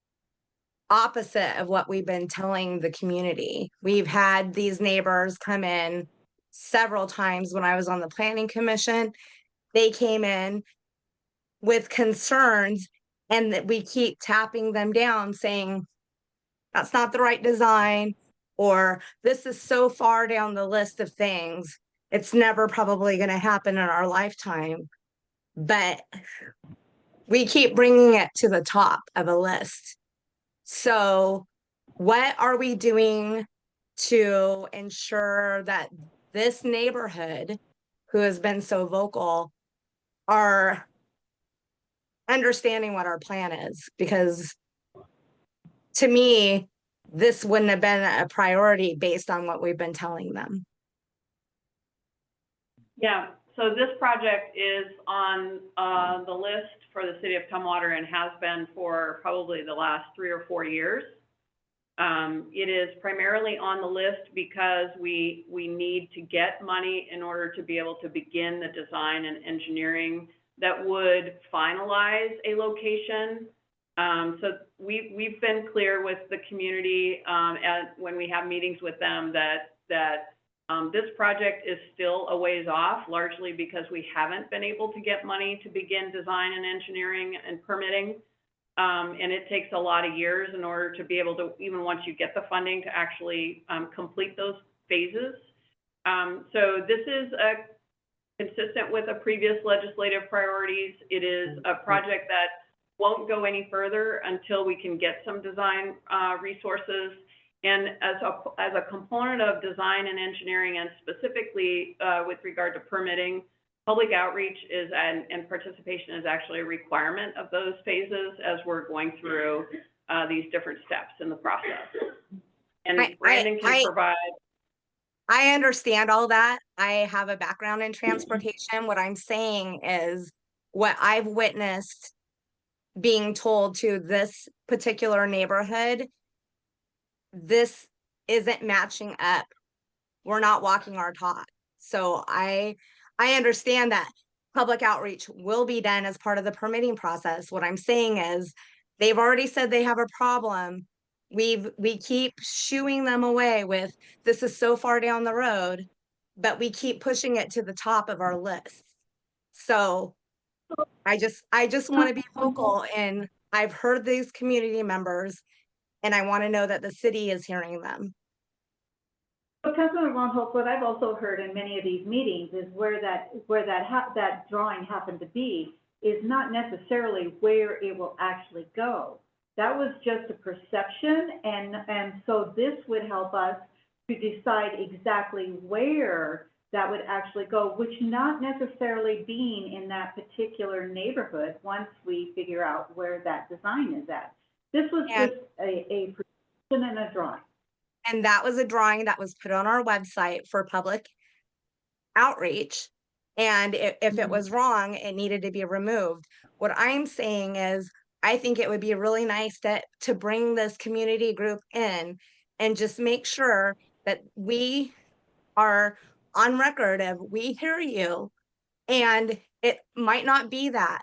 J: opposite of what we've been telling the community. We've had these neighbors come in several times when I was on the planning commission. They came in with concerns, and that we keep tapping them down saying, that's not the right design, or this is so far down the list of things, it's never probably going to happen in our lifetime. But we keep bringing it to the top of a list. So what are we doing to ensure that this neighborhood, who has been so vocal, are understanding what our plan is? Because to me, this wouldn't have been a priority based on what we've been telling them.
I: Yeah, so this project is on the list for the city of Tumwater and has been for probably the last 3 or 4 years. It is primarily on the list because we need to get money in order to be able to begin the design and engineering that would finalize a location. So we've been clear with the community when we have meetings with them that this project is still a ways off, largely because we haven't been able to get money to begin design and engineering and permitting. And it takes a lot of years in order to be able to, even once you get the funding, to actually complete those phases. So this is consistent with the previous legislative priorities. It is a project that won't go any further until we can get some design resources. And as a component of design and engineering, and specifically with regard to permitting, public outreach is and participation is actually a requirement of those phases as we're going through these different steps in the process. And Brandon can provide.
J: I understand all that. I have a background in transportation. What I'm saying is what I've witnessed being told to this particular neighborhood, this isn't matching up. We're not walking our talk. So I understand that public outreach will be done as part of the permitting process. What I'm saying is they've already said they have a problem. We keep shooing them away with, this is so far down the road, but we keep pushing it to the top of our list. So I just want to be vocal, and I've heard these community members, and I want to know that the city is hearing them.
A: So Councilmember Von Holtz, what I've also heard in many of these meetings is where that drawing happened to be is not necessarily where it will actually go. That was just a perception, and so this would help us to decide exactly where that would actually go, which not necessarily being in that particular neighborhood once we figure out where that design is at. This was
J: And-
A: just a prediction and a drawing.
J: And that was a drawing that was put on our website for public outreach. And if it was wrong, it needed to be removed. What I'm saying is, I think it would be really nice to bring this community group in and just make sure that we are on record of, we hear you, and it might not be that,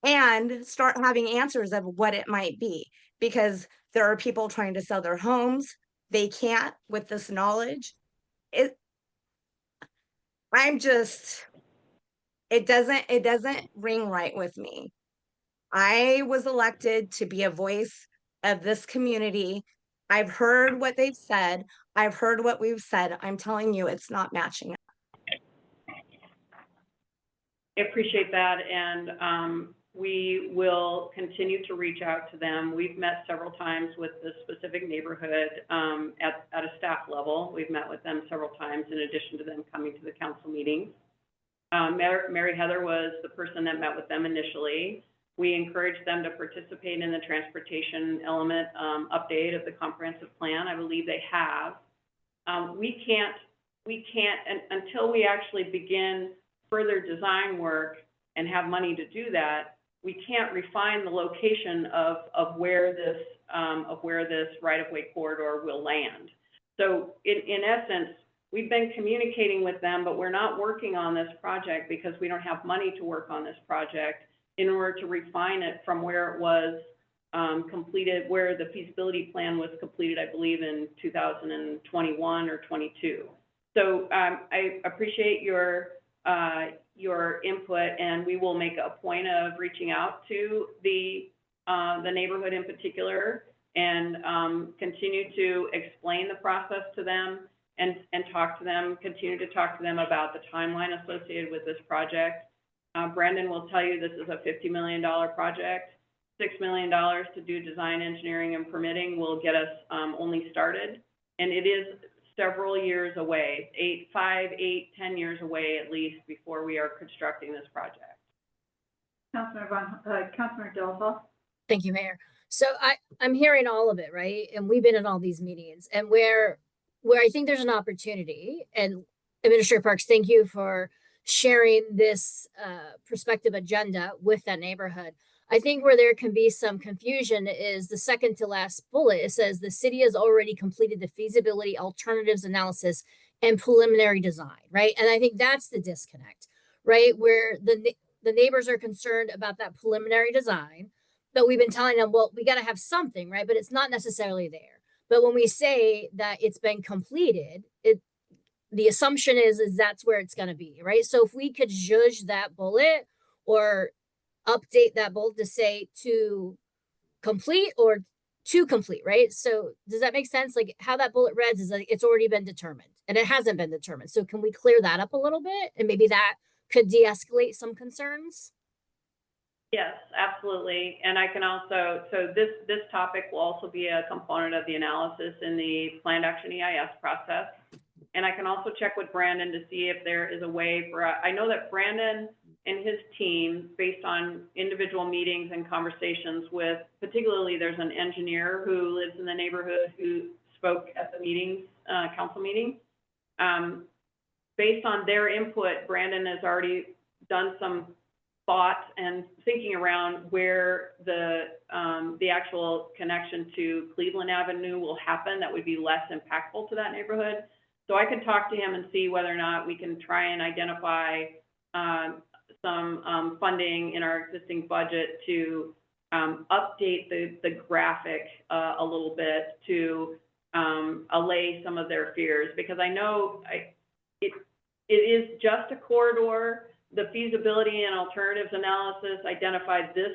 J: and start having answers of what it might be, because there are people trying to sell their homes. They can't with this knowledge. It doesn't ring right with me. I was elected to be a voice of this community. I've heard what they've said. I've heard what we've said. I'm telling you, it's not matching up.
I: I appreciate that, and we will continue to reach out to them. We've met several times with the specific neighborhood at a staff level. We've met with them several times in addition to them coming to the council meetings. Mary Heather was the person that met with them initially. We encouraged them to participate in the transportation element update of the comprehensive plan. I believe they have. We can't, until we actually begin further design work and have money to do that, we can't refine the location of where this right-of-way corridor will land. So in essence, we've been communicating with them, but we're not working on this project because we don't have money to work on this project in order to refine it from where it was completed, where the feasibility plan was completed, I believe, in 2021 or 22. So I appreciate your input, and we will make a point of reaching out to the neighborhood in particular and continue to explain the process to them and talk to them, continue to talk to them about the timeline associated with this project. Brandon will tell you this is a $50 million project. $6 million to do design, engineering, and permitting will get us only started. And it is several years away, 5, 8, 10 years away at least before we are constructing this project.
A: Councilor Delaval.
E: Thank you, Mayor. So I'm hearing all of it, right? And we've been in all these meetings, and where I think there's an opportunity, and Administrator Parks, thank you for sharing this perspective agenda with that neighborhood. I think where there can be some confusion is the second to last bullet. It says the city has already completed the feasibility alternatives analysis and preliminary design, right? And I think that's the disconnect, right? Where the neighbors are concerned about that preliminary design, but we've been telling them, well, we got to have something, right? But it's not necessarily there. But when we say that it's been completed, the assumption is that's where it's going to be, right? So if we could judge that bullet or update that bullet to say to complete or to complete, right? So does that make sense? Like how that bullet reads is like it's already been determined and it hasn't been determined. So can we clear that up a little bit? And maybe that could de-escalate some concerns?
I: Yes, absolutely. And I can also, so this topic will also be a component of the analysis in the planned action EIS process. And I can also check with Brandon to see if there is a way for, I know that Brandon and his team, based on individual meetings and conversations with, particularly there's an engineer who lives in the neighborhood who spoke at the meetings, council meeting. Based on their input, Brandon has already done some thought and thinking around where the actual connection to Cleveland Avenue will happen that would be less impactful to that neighborhood. So I can talk to him and see whether or not we can try and identify some funding in our existing budget to update the graphic a little bit to allay some of their fears, because I know it is just a corridor. The feasibility and alternatives analysis identified this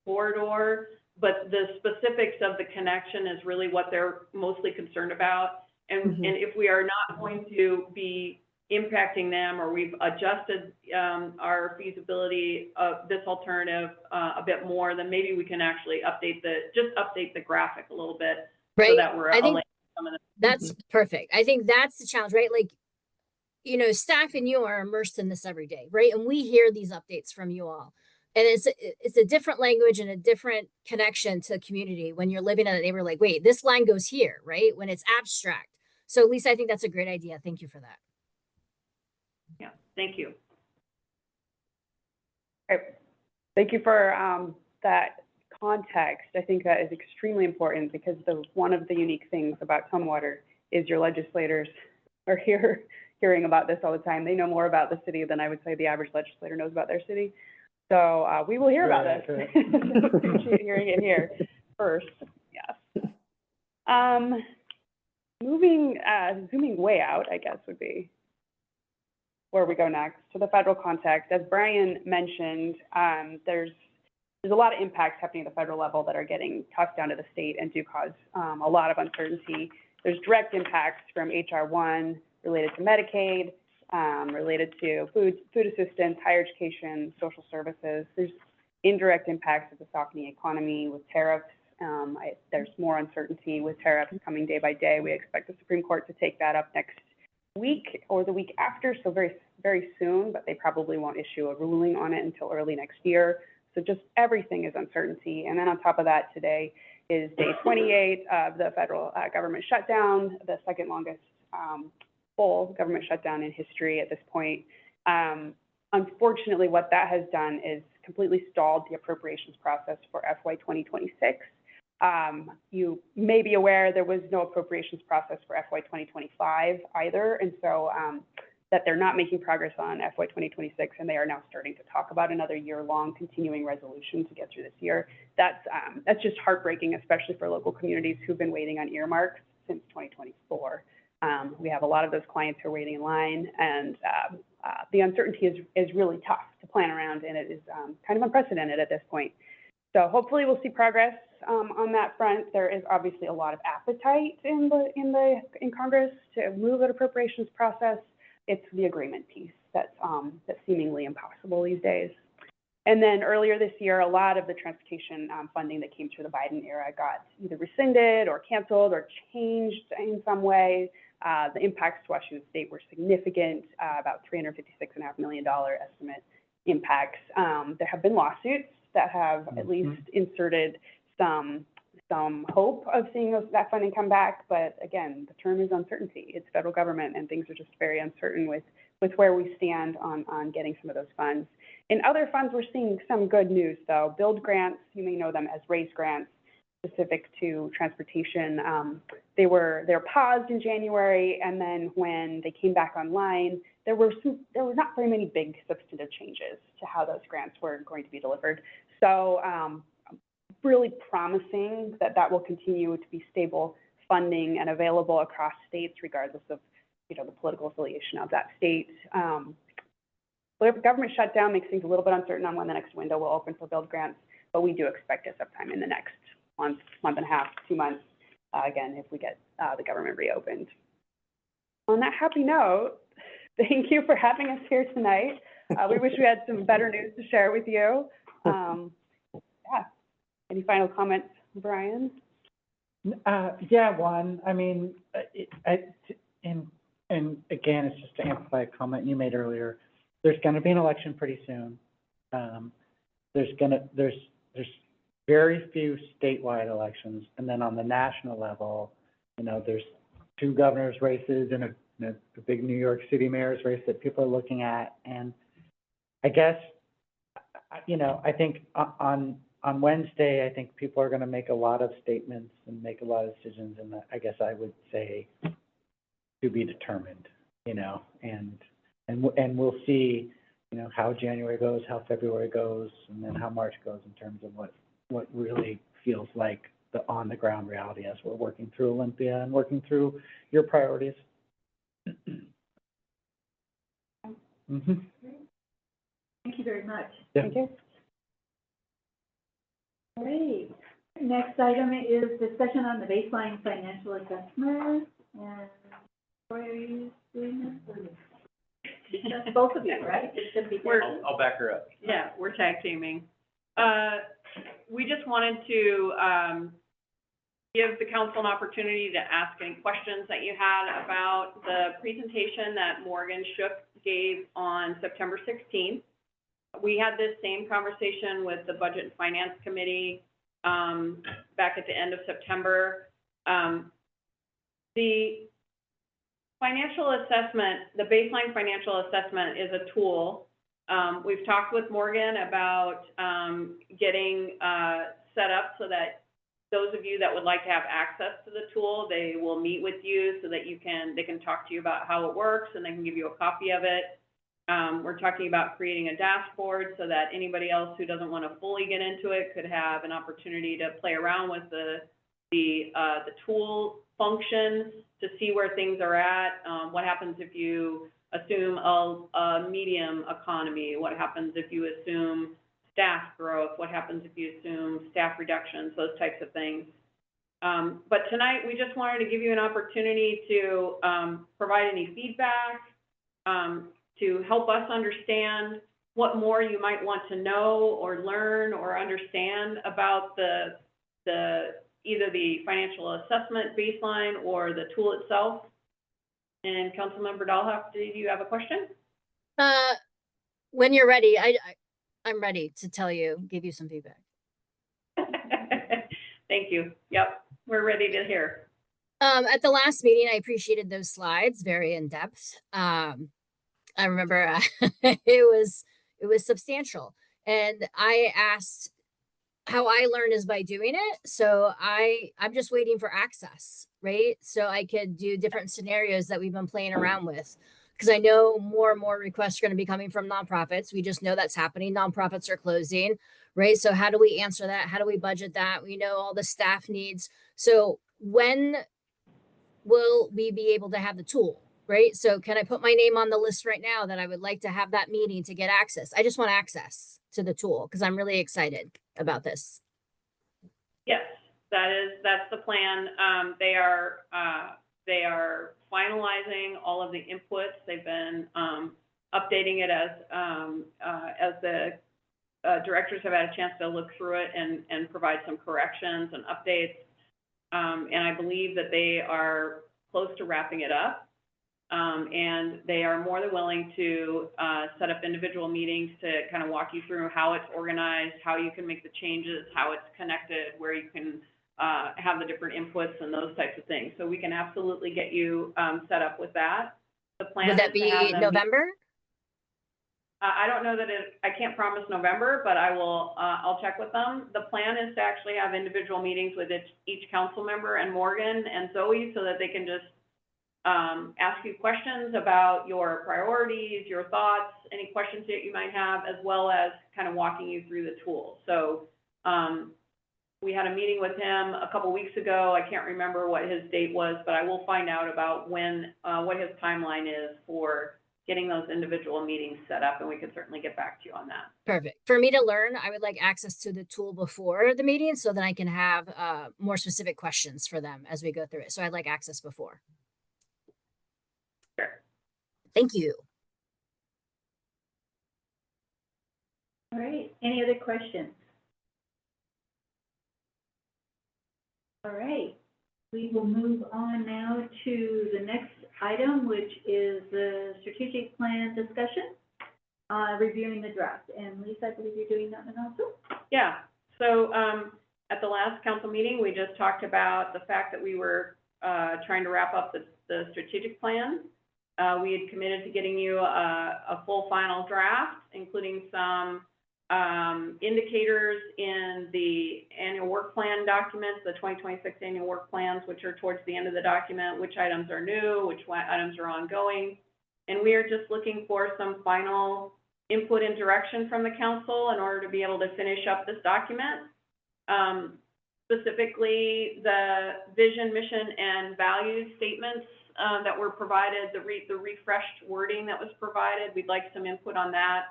I: corridor, but the specifics of the connection is really what they're mostly concerned about. And, and if we are not going to be impacting them, or we've adjusted our feasibility of this alternative a bit more, then maybe we can actually update the graphic a little bit,
E: right?
I: So that we're
E: I think
I: allaying some of the.
E: that's perfect. I think that's the challenge, right? Like you know, staff and you are immersed in this every day, right? And we hear these updates from you all. And it's a different language and a different connection to the community when you're living in a neighborhood like, wait, this line goes here, right? When it's abstract. So Lisa, I think that's a great idea. Thank you for that.
I: Yeah, thank you.
G: Right. Thank you for that context. I think that is extremely important because one of the unique things about Tumwater is your legislators are here hearing about this all the time. They know more about the city than I would say the average legislator knows about their city. So we will hear about this. Appreciate hearing it here first. Yes. Zooming way out, I guess, would be where we go next to the federal context. As Brian mentioned, there's a lot of impacts happening at the federal level that are getting tossed down to the state and do cause a lot of uncertainty. There's direct impacts from HR 1 related to Medicaid, related to food assistance, higher education, social services. There's indirect impacts of the softening economy with tariffs. There's more uncertainty with tariffs coming day by day. We expect the Supreme Court to take that up next week or the week after, so very, very soon, but they probably won't issue a ruling on it until early next year. So just everything is uncertainty. And then on top of that, today is day 28 of the federal government shutdown, the second longest full government shutdown in history at this point. Unfortunately, what that has done is completely stalled the appropriations process for FY 2026. You may be aware there was no appropriations process for FY 2025 either, and so that they're not making progress on FY 2026, and they are now starting to talk about another year-long continuing resolution to get through this year. That's just heartbreaking, especially for local communities who've been waiting on earmarks since 2024. We have a lot of those clients who are waiting in line, and the uncertainty is really tough to plan around, and it is kind of unprecedented at this point. So hopefully we'll see progress on that front. There is obviously a lot of appetite in Congress to move an appropriations process. It's the agreement piece that's seemingly impossible these days. And then earlier this year, a lot of the transportation funding that came through the Biden era got either rescinded or canceled or changed in some way. The impacts to Washington State were significant, about $356.5 million estimate impacts. There have been lawsuits that have at least inserted some hope of seeing that funding come back. But again, the term is uncertainty. It's federal government, and things are just very uncertain with where we stand on getting some of those funds. In other funds, we're seeing some good news, though. Build grants, you may know them as RAISE grants, specific to transportation. They were paused in January, and then when they came back online, there were not very many big substantive changes to how those grants were going to be delivered. So really promising that will continue to be stable funding and available across states, regardless of the political affiliation of that state. Government shutdown makes things a little bit uncertain on when the next window will open for build grants, but we do expect it sometime in the next month and a half, 2 months, again, if we get the government reopened. On that happy note, thank you for having us here tonight. We wish we had some better news to share with you. Yeah. Any final comments, Brian?
C: Yeah, one. I mean, and again, it's just to amplify a comment you made earlier. There's going to be an election pretty soon. There's very few statewide elections, and then on the national level, there's 2 governors' races and a big New York City mayor's race that people are looking at. And I guess, I think on Wednesday, I think people are going to make a lot of statements and make a lot of decisions, and I guess I would say to be determined, and we'll see, how January goes, how February goes, and then how March goes in terms of what really feels like the on-the-ground reality as we're working through Olympia and working through your priorities. Mm-hmm.
A: Thank you very much.
C: Yeah.
G: Thank you.
A: Great. Next item is discussion on the baseline financial assessment. And Troy, are you doing this? Just both of you, right? It should be.
K: I'll back her up.
I: Yeah, we're tag teaming. We just wanted to give the council an opportunity to ask any questions that you had about the presentation that Morgan Shook gave on September 16th. We had this same conversation with the Budget and Finance Committee back at the end of September. The financial assessment, the baseline financial assessment is a tool. We've talked with Morgan about getting set up so that those of you that would like to have access to the tool, they will meet with you so that they can talk to you about how it works and they can give you a copy of it. We're talking about creating a dashboard so that anybody else who doesn't want to fully get into it could have an opportunity to play around with the tool functions to see where things are at. What happens if you assume a medium economy? What happens if you assume staff growth? What happens if you assume staff reductions? Those types of things. But tonight, we just wanted to give you an opportunity to provide any feedback, to help us understand what more you might want to know or learn or understand about either the financial assessment baseline or the tool itself. And Councilmember Dahlhoff, did you have a question?
E: When you're ready, I'm ready to give you some feedback.
I: Thank you. Yep, we're ready to hear.
E: At the last meeting, I appreciated those slides, very in depth. I remember it was substantial, and I asked how I learn is by doing it. So I'm just waiting for access, right? So I could do different scenarios that we've been playing around with. Because I know more and more requests are going to be coming from nonprofits. We just know that's happening. Nonprofits are closing, right? So how do we answer that? How do we budget that? We know all the staff needs. So when will we be able to have the tool, right? So can I put my name on the list right now that I would like to have that meeting to get access? I just want access to the tool because I'm really excited about this.
I: Yes, that's the plan. They are finalizing all of the inputs. They've been updating it as the directors have had a chance to look through it and provide some corrections and updates. And I believe that they are close to wrapping it up. And they are more than willing to set up individual meetings to kind of walk you through how it's organized, how you can make the changes, how it's connected, where you can have the different inputs and those types of things. So we can absolutely get you set up with that. The plan
E: Would that
I: is to have
E: be
I: them
E: November?
I: I don't know that I can't promise November, but I'll check with them. The plan is to actually have individual meetings with each council member and Morgan and Zoe so that they can just ask you questions about your priorities, your thoughts, any questions that you might have, as well as kind of walking you through the tool. So we had a meeting with him a couple weeks ago. I can't remember what his date was, but I will find out about what his timeline is for getting those individual meetings set up, and we can certainly get back to you on that.
E: Perfect. For me to learn, I would like access to the tool before the meeting so that I can have more specific questions for them as we go through it. So I'd like access before.
I: Sure.
E: Thank you.
A: All right, any other questions? All right, we will move on now to the next item, which is the strategic plan discussion, reviewing the draft. And Lisa, I believe you're doing that one also?
I: Yeah, so at the last council meeting, we just talked about the fact that we were trying to wrap up the strategic plan. We had committed to getting you a full final draft, including some indicators in the annual work plan documents, the 2026 annual work plans, which are towards the end of the document, which items are new, which items are ongoing. And we are just looking for some final input and direction from the council in order to be able to finish up this document. Specifically, the vision, mission, and values statements that were provided, the refreshed wording that was provided, we'd like some input on that.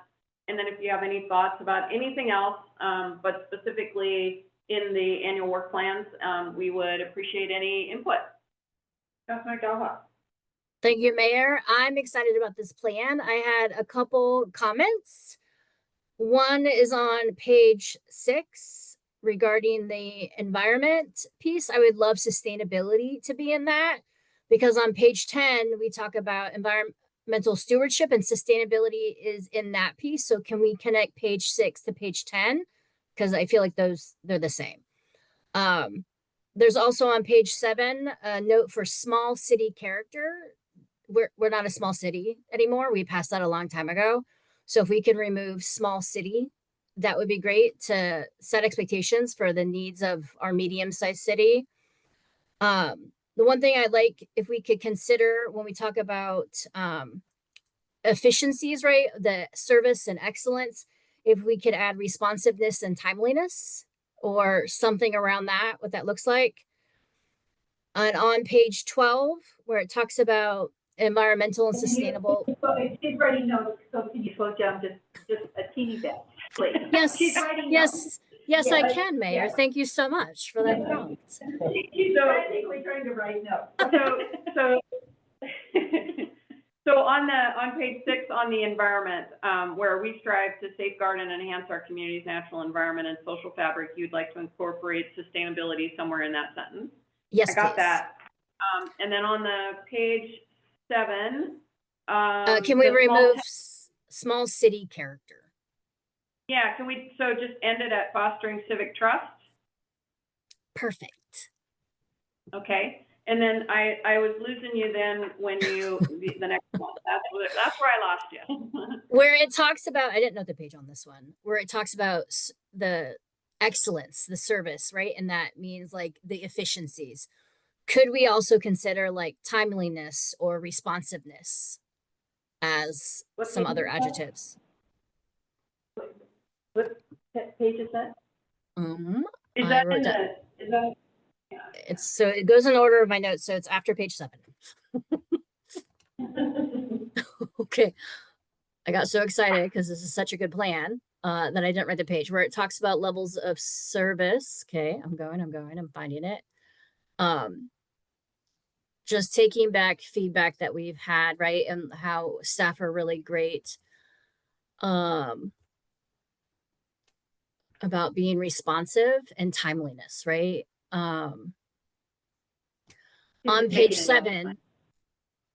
I: And then if you have any thoughts about anything else, but specifically in the annual work plans, we would appreciate any input. Councilmember Dahlhoff.
E: Thank you, Mayor. I'm excited about this plan. I had a couple comments. One is on page 6, regarding the environment piece, I would love sustainability to be in that. Because on page 10, we talk about environmental stewardship and sustainability is in that piece. So can we connect page 6 to page 10? Because I feel like they're the same. There's also on page 7 a note for small city character. We're not a small city anymore. We passed that a long time ago. So if we can remove small city, that would be great to set expectations for the needs of our medium-sized city. The one thing I'd like if we could consider when we talk about efficiencies, right? The service and excellence, if we could add responsiveness and timeliness or something around that, what that looks like. And on page 12, where it talks about environmental and sustainable.
A: She's writing notes, so can you slow down just a teeny bit, please?
E: Yes,
A: She's writing notes.
E: yes,
A: Yeah,
E: I can, Mayor.
A: yeah.
E: Thank you so much for that prompt.
A: She's frantically trying to write notes.
I: So on page 6 on the environment, where we strive to safeguard and enhance our community's natural environment and social fabric, you'd like to incorporate sustainability somewhere in that sentence.
E: Yes,
I: I got
E: please.
I: that. And then on the page 7,
E: Can we
I: the
E: remove small city character?
I: Yeah, can we, so just end it at fostering civic trust?
E: Perfect.
I: Okay, and then I was losing you then when you, the next one, that's where I lost you.
E: Where it talks about, I didn't know the page on this one, where it talks about the excellence, the service, right? And that means like the efficiencies. Could we also consider like timeliness or responsiveness as some other adjectives?
A: What page is that?
I: Is
E: I
I: that
E: wrote
I: in
E: down-
I: the, is that?
E: It's so it goes in order of my notes, so it's after page 7. Okay. I got so excited because this is such a good plan that I didn't write the page where it talks about levels of service. Okay, I'm finding it. Just taking back feedback that we've had, right? And how staff are really great about being responsive and timeliness, right? On page 7,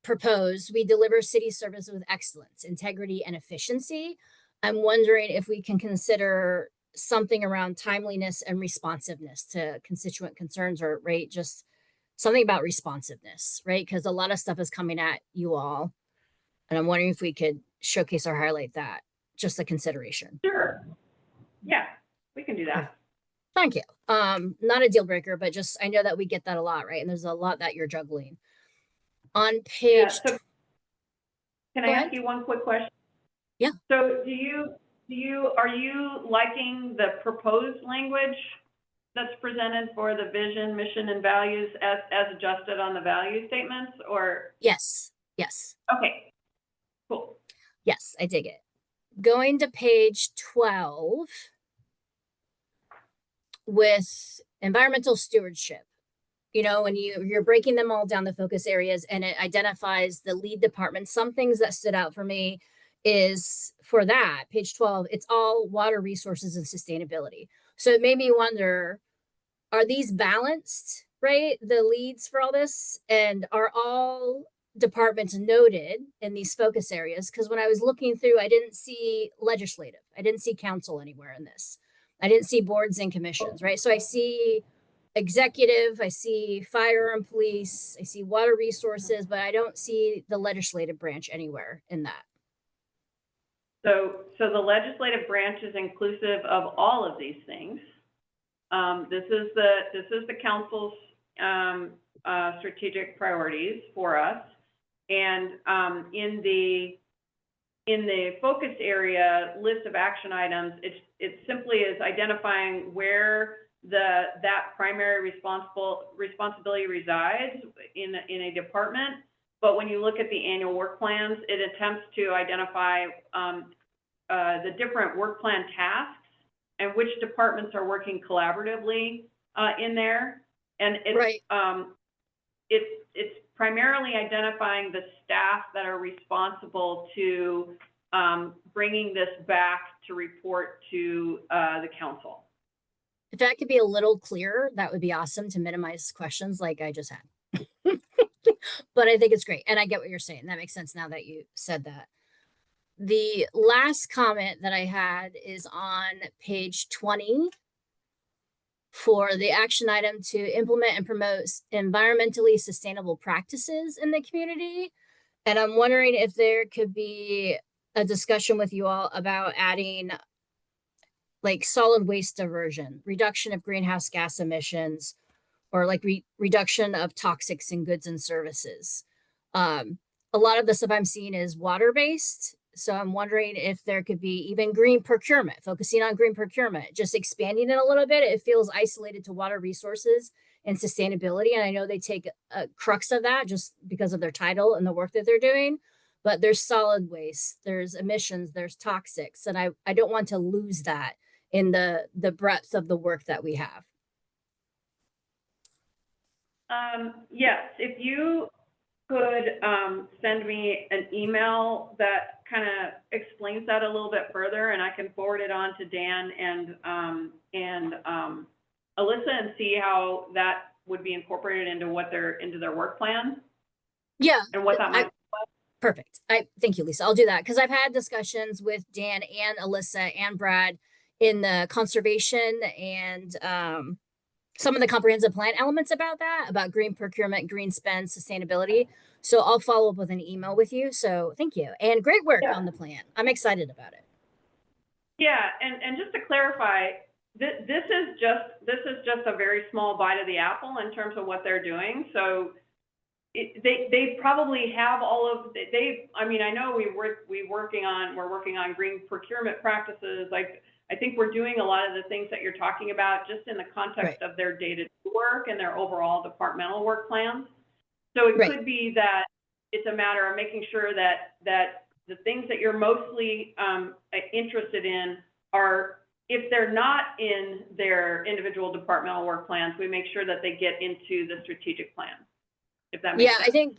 E: proposed, we deliver city service with excellence, integrity, and efficiency. I'm wondering if we can consider something around timeliness and responsiveness to constituent concerns, or right, just something about responsiveness, right? Because a lot of stuff is coming at you all. And I'm wondering if we could showcase or highlight that, just a consideration.
I: Sure. Yeah, we can do that.
E: Thank you. Not a deal breaker, but just, I know that we get that a lot, right? And there's a lot that you're juggling. On
I: Yeah,
E: page,
I: so can I
E: Go
I: ask
E: ahead.
I: you one quick question?
E: Yeah.
I: So are you liking the proposed language that's presented for the vision, mission, and values as adjusted on the value statements, or?
E: yes.
I: Okay, cool.
E: Yes, I dig it. Going to page 12 with environmental stewardship. You know, when you're breaking them all down the focus areas and it identifies the lead departments, some things that stood out for me is for that, page 12, it's all water resources and sustainability. So it made me wonder, are these balanced, right? The leads for all this, and are all departments noted in these focus areas? Because when I was looking through, I didn't see legislative. I didn't see council anywhere in this. I didn't see boards and commissions, right? So I see executive, I see fire and police, I see water resources, but I don't see the legislative branch anywhere in that.
I: So the legislative branch is inclusive of all of these things. This is the council's strategic priorities for us, and in the focus area list of action items, it simply is identifying where that primary responsibility resides in a department. But when you look at the annual work plans, it attempts to identify the different work plan tasks and which departments are working collaboratively in there. And it's,
E: Right.
I: It's primarily identifying the staff that are responsible to bringing this back to report to the council.
E: If that could be a little clearer, that would be awesome to minimize questions like I just had. But I think it's great. And I get what you're saying. That makes sense now that you said that. The last comment that I had is on page 20 for the action item to implement and promote environmentally sustainable practices in the community. And I'm wondering if there could be a discussion with you all about adding like solid waste diversion, reduction of greenhouse gas emissions, or like reduction of toxics in goods and services. A lot of the stuff I'm seeing is water-based. So I'm wondering if there could be even green procurement, focusing on green procurement, just expanding it a little bit. It feels isolated to water resources and sustainability. And I know they take a crux of that just because of their title and the work that they're doing. But there's solid waste, there's emissions, there's toxics. And I don't want to lose that in the breadth of the work that we have.
I: Yes, if you could send me an email that kind of explains that a little bit further, and I can forward it on to Dan and Alyssa and see how that would be incorporated into their work plan.
E: Yeah.
I: And what that might.
E: Perfect. Thank you, Lisa. I'll do that because I've had discussions with Dan and Alyssa and Brad in the conservation and some of the comprehensive plan elements about that, about green procurement, green spend, sustainability. So I'll follow up with an email with you. So thank you. And great work on the plan. I'm excited about it.
I: Yeah, and just to clarify, this is just a very small bite of the apple in terms of what they're doing. So they probably have all of I mean, I know we're working on green procurement practices. Like, I think we're doing a lot of the things that you're talking about just in the context of their day-to-day work and their overall departmental work plans. So it could be that it's a matter of making sure that the things that you're mostly interested in are, if they're not in their individual departmental work plans, we make sure that they get into the strategic plan. If that makes sense.
E: I think,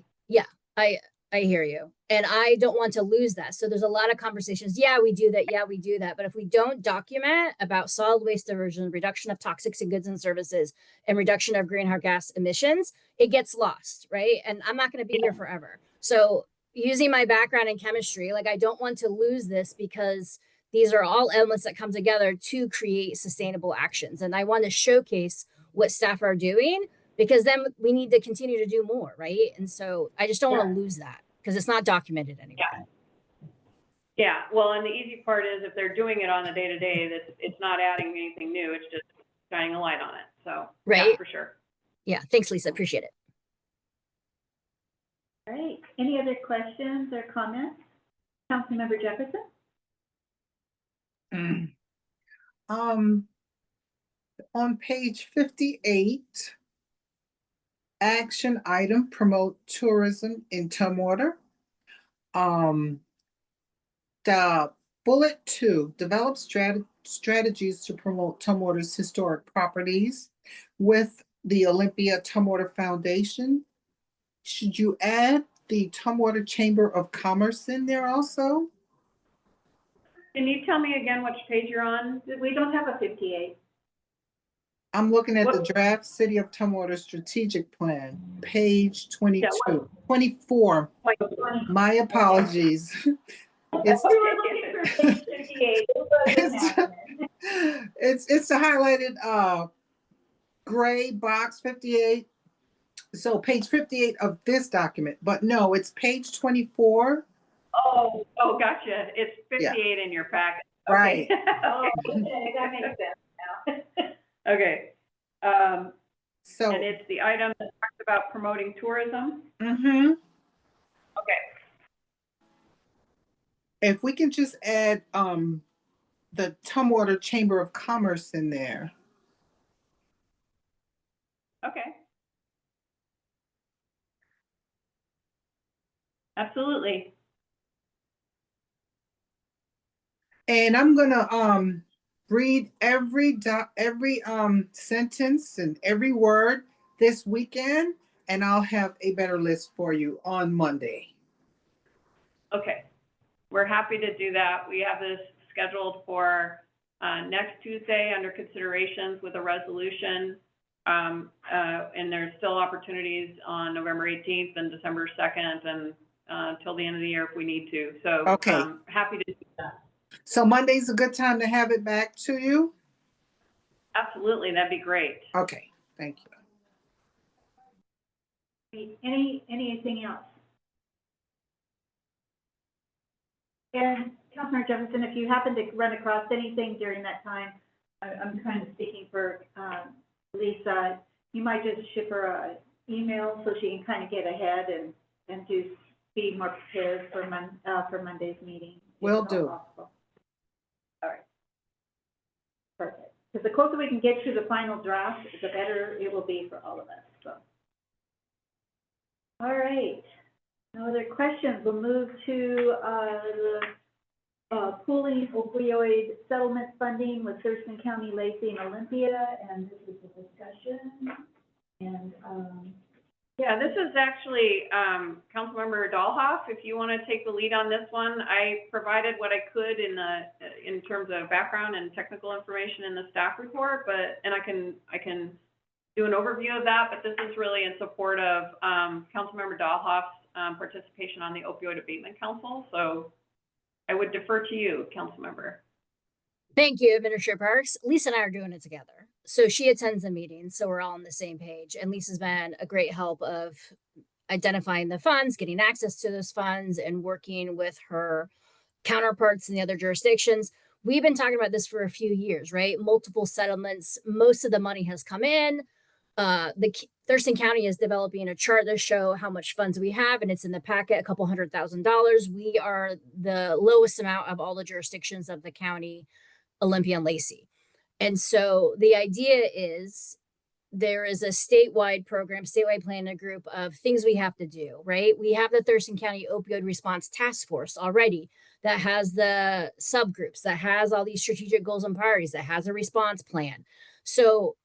E: I hear you. And I don't want to lose that. So there's a lot of conversations. Yeah, we do that. Yeah, we do that. But if we don't document about solid waste diversion, reduction of toxics in goods and services, and reduction of greenhouse gas emissions, it gets lost, right? And I'm not going to be here forever. So using my background in chemistry, like, I don't want to lose this because these are all elements that come together to create sustainable actions. And I want to showcase what staff are doing, because then we need to continue to do more, right? And so I just don't want to lose that because it's not documented anywhere.
I: Yeah, well, and the easy part is if they're doing it on the day-to-day, that it's not adding anything new, it's just shining a light on it. So, yeah, for sure.
E: Yeah, thanks, Lisa, appreciate it.
A: All right, any other questions or comments? Councilmember Jefferson?
D: On page 58, action item, promote tourism in Tumwater. The bullet 2, develop strategies to promote Tumwater's historic properties with the Olympia Tumwater Foundation. Should you add the Tumwater Chamber of Commerce in there also?
I: Can you tell me again which page you're on?
A: We don't have a 58.
D: I'm looking at the draft City of Tumwater Strategic Plan, page 22, 24. My apologies. It's the highlighted gray box 58. So page 58 of this document, but no, it's page 24.
I: Oh, gotcha. It's 58 in your packet. Okay.
D: Right.
A: Okay, that makes sense now.
I: Okay.
D: So,
I: and it's the item that talks about promoting tourism.
D: okay. If we can just add the Tumwater Chamber of Commerce in there.
I: Okay. Absolutely.
D: And I'm gonna read every sentence and every word this weekend, and I'll have a better list for you on Monday.
I: Okay. We're happy to do that. We have this scheduled for next Tuesday under considerations with a resolution. And there's still opportunities on November 18th and December 2nd and till the end of the year if we need to. So
D: Okay.
I: happy to do that.
D: So Monday's a good time to have it back to you?
I: Absolutely, that'd be great.
D: Okay, thank you.
A: Anything else? And Councilmember Jefferson, if you happen to run across anything during that time, I'm kind of speaking for Lisa, you might just ship her an email so she can kind of get ahead and be more prepared for Monday's meeting. if
D: Will
A: at all
D: do.
A: possible. All right. Perfect. Because the closer we can get to the final draft, the better it will be for all of us, so. All right. No other questions. We'll move to the pooling opioid settlement funding with Thurston County, Lacey, and Olympia, and this is the discussion. And
I: Yeah, this is actually Councilmember Dahlhoff. If you want to take the lead on this one, I provided what I could in terms of background and technical information in the staff report, and I can do an overview of that. But this is really in support of Councilmember Dahlhoff's participation on the Opioid Abatement Council. So I would defer to you, Councilmember.
E: Thank you, Administrator Parks. Lisa and I are doing it together. So she attends the meetings, so we're all on the same page. And Lisa's been a great help of identifying the funds, getting access to those funds, and working with her counterparts in the other jurisdictions. We've been talking about this for a few years, right? Multiple settlements. Most of the money has come in. Thurston County is developing a chart to show how much funds we have, and it's in the packet, $200,000. We are the lowest amount of all the jurisdictions of the county, Olympia and Lacey. And so the idea is there is a statewide program, statewide planning group of things we have to do, right? We have the Thurston County Opioid Response Task Force already that has the subgroups, that has all these strategic goals and priorities, that has a response plan. So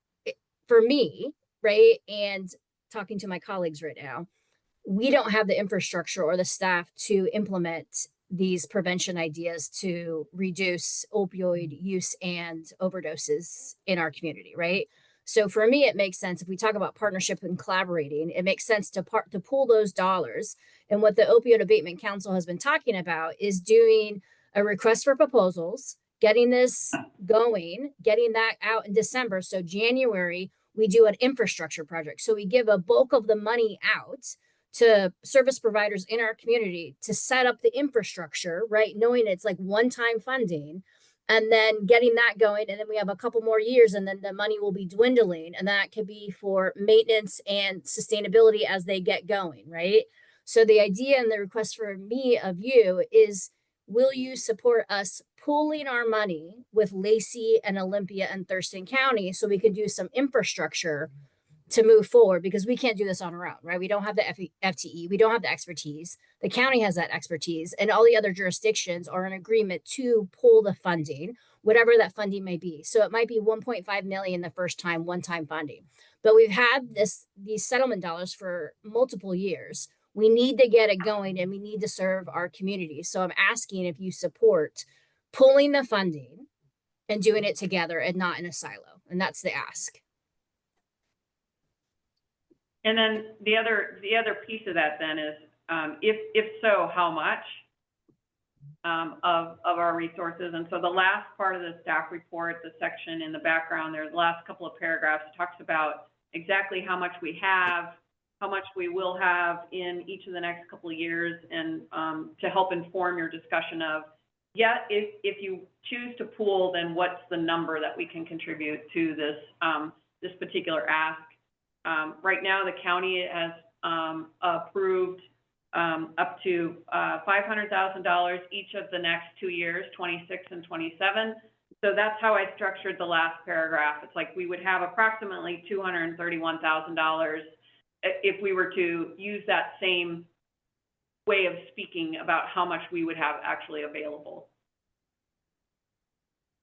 E: for me, right, and talking to my colleagues right now, we don't have the infrastructure or the staff to implement these prevention ideas to reduce opioid use and overdoses in our community, right? So for me, it makes sense if we talk about partnership and collaborating, it makes sense to pool those dollars. And what the Opioid Abatement Council has been talking about is doing a request for proposals, getting this going, getting that out in December. So January, we do an infrastructure project. So we give a bulk of the money out to service providers in our community to set up the infrastructure, right? Knowing it's like one-time funding and then getting that going. And then we have a couple more years and then the money will be dwindling. And that could be for maintenance and sustainability as they get going, right? So the idea and the request for me of you is, will you support us pooling our money with Lacey and Olympia and Thurston County so we can do some infrastructure to move forward, because we can't do this on our own, right? We don't have the FTE, we don't have the expertise. The county has that expertise, and all the other jurisdictions are in agreement to pull the funding, whatever that funding may be. So it might be 1.5 million the first time, one-time funding. But we've had these settlement dollars for multiple years. We need to get it going and we need to serve our community. So I'm asking if you support pulling the funding and doing it together and not in a silo. And that's the ask.
I: And then the other piece of that then is, if so, how much of our resources? And so the last part of the staff report, the section in the background there, the last couple of paragraphs talks about exactly how much we have, how much we will have in each of the next couple of years, and to help inform your discussion of, if you choose to pool, then what's the number that we can contribute to this this particular ask. Right now, the county has approved up to $500,000 each of the next 2 years, 26 and 27. So that's how I structured the last paragraph. It's like we would have approximately $231,000 if we were to use that same way of speaking about how much we would have actually available.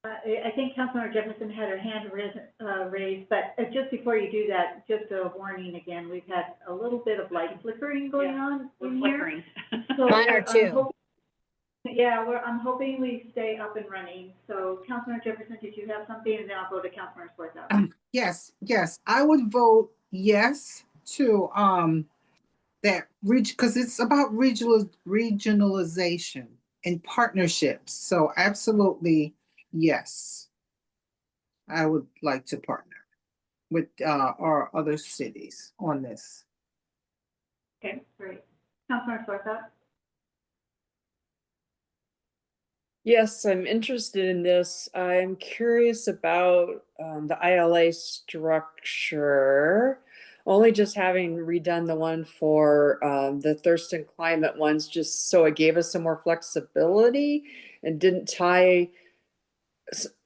A: I think Councilmember Jefferson had her hand raised, but just before you do that, just a warning again, we've had a little bit of light flickering going on
I: We're
A: in
I: flickering.
A: here. So
E: Mine are too.
A: Yeah, I'm hoping we stay up and running. So Councilmember Jefferson, did you have something? And then I'll go to Councilmember Swarthout.
D: Yes, I would vote yes to, that because it's about regionalization and partnerships. So absolutely, yes. I would like to partner with, our other cities on this.
A: Okay, great. Councilmember Swarthout?
H: Yes, I'm interested in this. I'm curious about the ILA structure. Only just having redone the one for the Thurston Climate ones, just so it gave us some more flexibility and didn't tie.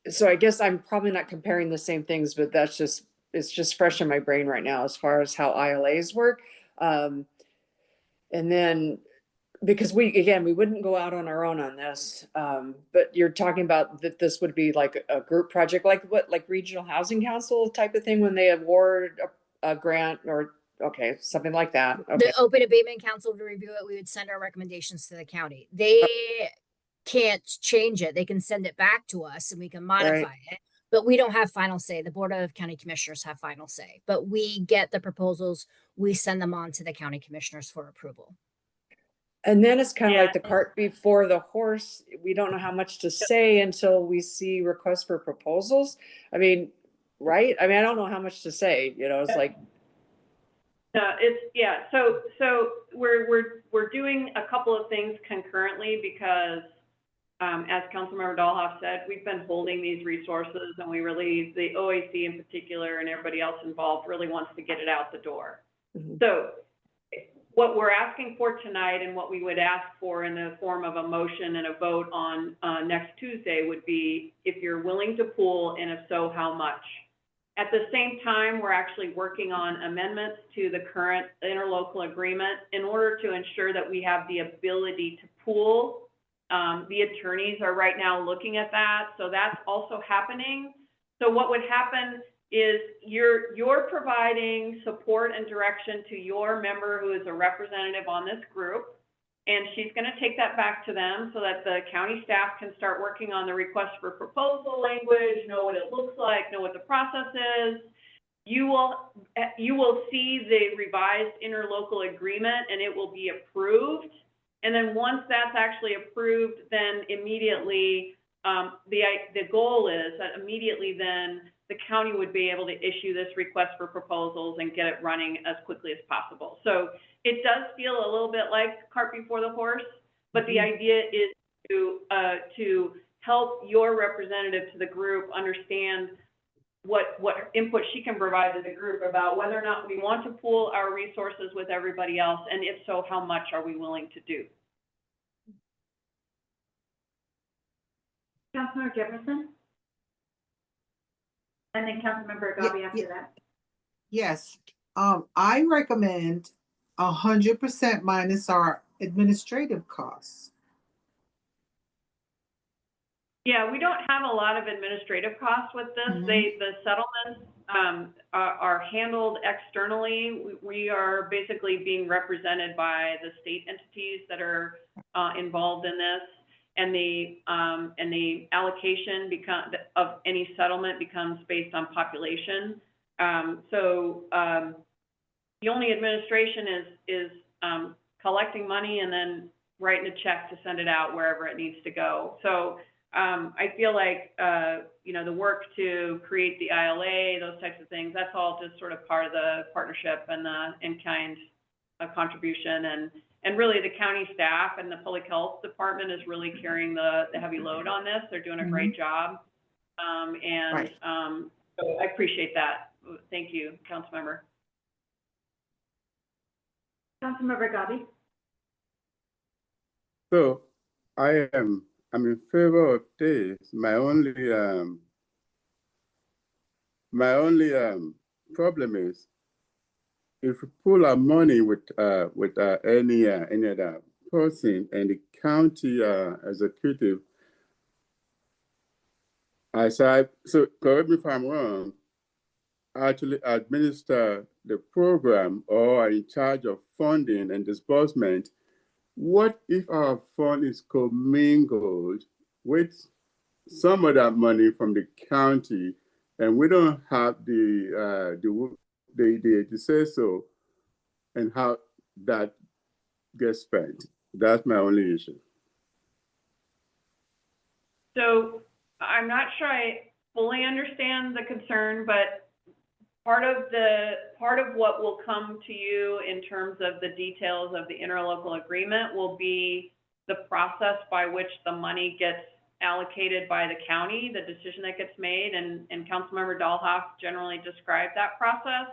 H: So I guess I'm probably not comparing the same things, but it's just fresh in my brain right now as far as how ILAs work. And then because we wouldn't go out on our own on this, but you're talking about that this would be like a group project, like Regional Housing Council type of thing when they award a grant or, okay, something like that. Okay.
E: The Open Abatement Council would review it. We would send our recommendations to the county. They can't change it. They can send it back to us and we can modify it. But we don't have final say. The Board of County Commissioners have final say. But we get the proposals, we send them on to the county commissioners for approval.
H: And then it's kind of like the cart before the horse. We don't know how much to say until we see requests for proposals. I mean, right? I mean, I don't know how much to say, it's like.
I: So we're doing a couple of things concurrently because, as Councilmember Dahlhoff said, we've been holding these resources and the OAC in particular and everybody else involved really wants to get it out the door.
H: Mm-hmm.
I: So what we're asking for tonight and what we would ask for in the form of a motion and a vote on next Tuesday would be if you're willing to pool, and if so, how much. At the same time, we're actually working on amendments to the current interlocal agreement in order to ensure that we have the ability to pool. The attorneys are right now looking at that, so that's also happening. So what would happen is you're providing support and direction to your member who is a representative on this group, and she's going to take that back to them so that the county staff can start working on the request for proposal language, know what it looks like, know what the process is. You will see the revised interlocal agreement and it will be approved. And then once that's actually approved, then immediately the goal is that immediately then the county would be able to issue this request for proposals and get it running as quickly as possible. So it does feel a little bit like cart before the horse, but the idea is to help your representative to the group understand what input she can provide to the group about whether or not we want to pool our resources with everybody else, and if so, how much are we willing to do?
A: Councilmember Jefferson? And then Councilmember Gabi after that.
D: Yes, I recommend 100% minus our administrative costs.
I: Yeah, we don't have a lot of administrative costs with this.
D: Mhm.
I: The settlements are handled externally. We are basically being represented by the state entities that are involved in this, and the allocation of any settlement becomes based on population. So the only administration is collecting money and then writing a check to send it out wherever it needs to go. So I feel like, the work to create the ILA, those types of things, that's all just sort of part of the partnership and the in-kind contribution. And really the county staff and the public health department is really carrying the heavy load on this. They're doing a great job. So I appreciate that. Thank you, Councilmember.
A: Councilmember Gabi?
K: So I'm in favor of this. My only problem is if we pool our money with any other person and the county executive, so correct me if I'm wrong, actually administer the program or are in charge of funding and disbursement, what if our fund is commingled with some of that money from the county, and we don't have the say so, and how that gets spent? That's my only issue.
I: So I'm not sure I fully understand the concern, but part of what will come to you in terms of the details of the interlocal agreement will be the process by which the money gets allocated by the county, the decision that gets made, and Councilmember Dahlhoff generally described that process.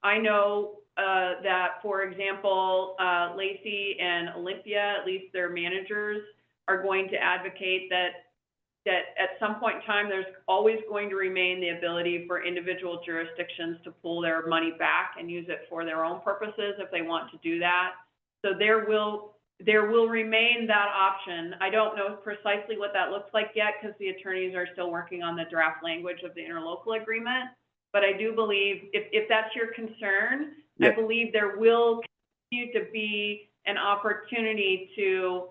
I: I know that, for example, Lacey and Olympia, at least their managers, are going to advocate that at some point in time, there's always going to remain the ability for individual jurisdictions to pull their money back and use it for their own purposes if they want to do that. So there will remain that option. I don't know precisely what that looks like yet because the attorneys are still working on the draft language of the interlocal agreement. But I do believe, if that's your concern,
K: Yeah.
I: I believe there will continue to be an opportunity to,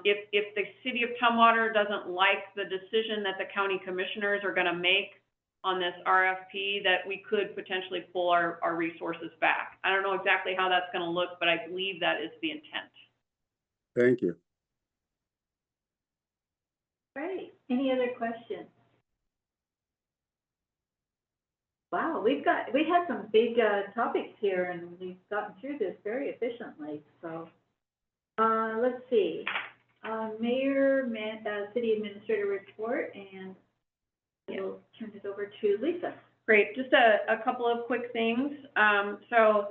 I: if the city of Tumwater doesn't like the decision that the county commissioners are going to make on this RFP, that we could potentially pull our resources back. I don't know exactly how that's going to look, but I believe that is the intent.
K: Thank you.
A: Great. Any other questions? Wow, we had some big topics here, and we've gotten through this very efficiently. So, let's see, Mayor, City Administrator report, and we'll turn it over to Lisa.
I: Great. Just a couple of quick things. So,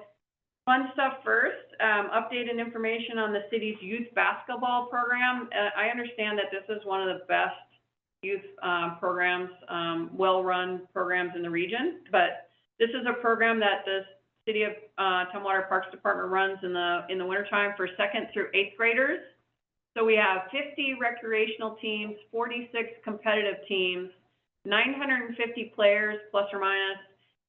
I: fun stuff first. Updated information on the city's youth basketball program. I understand that this is one of the best youth programs, well-run programs in the region, but this is a program that the City of Tumwater Parks Department runs in the wintertime for 2nd through 8th graders. So we have 50 recreational teams, 46 competitive teams, 950 players plus or minus,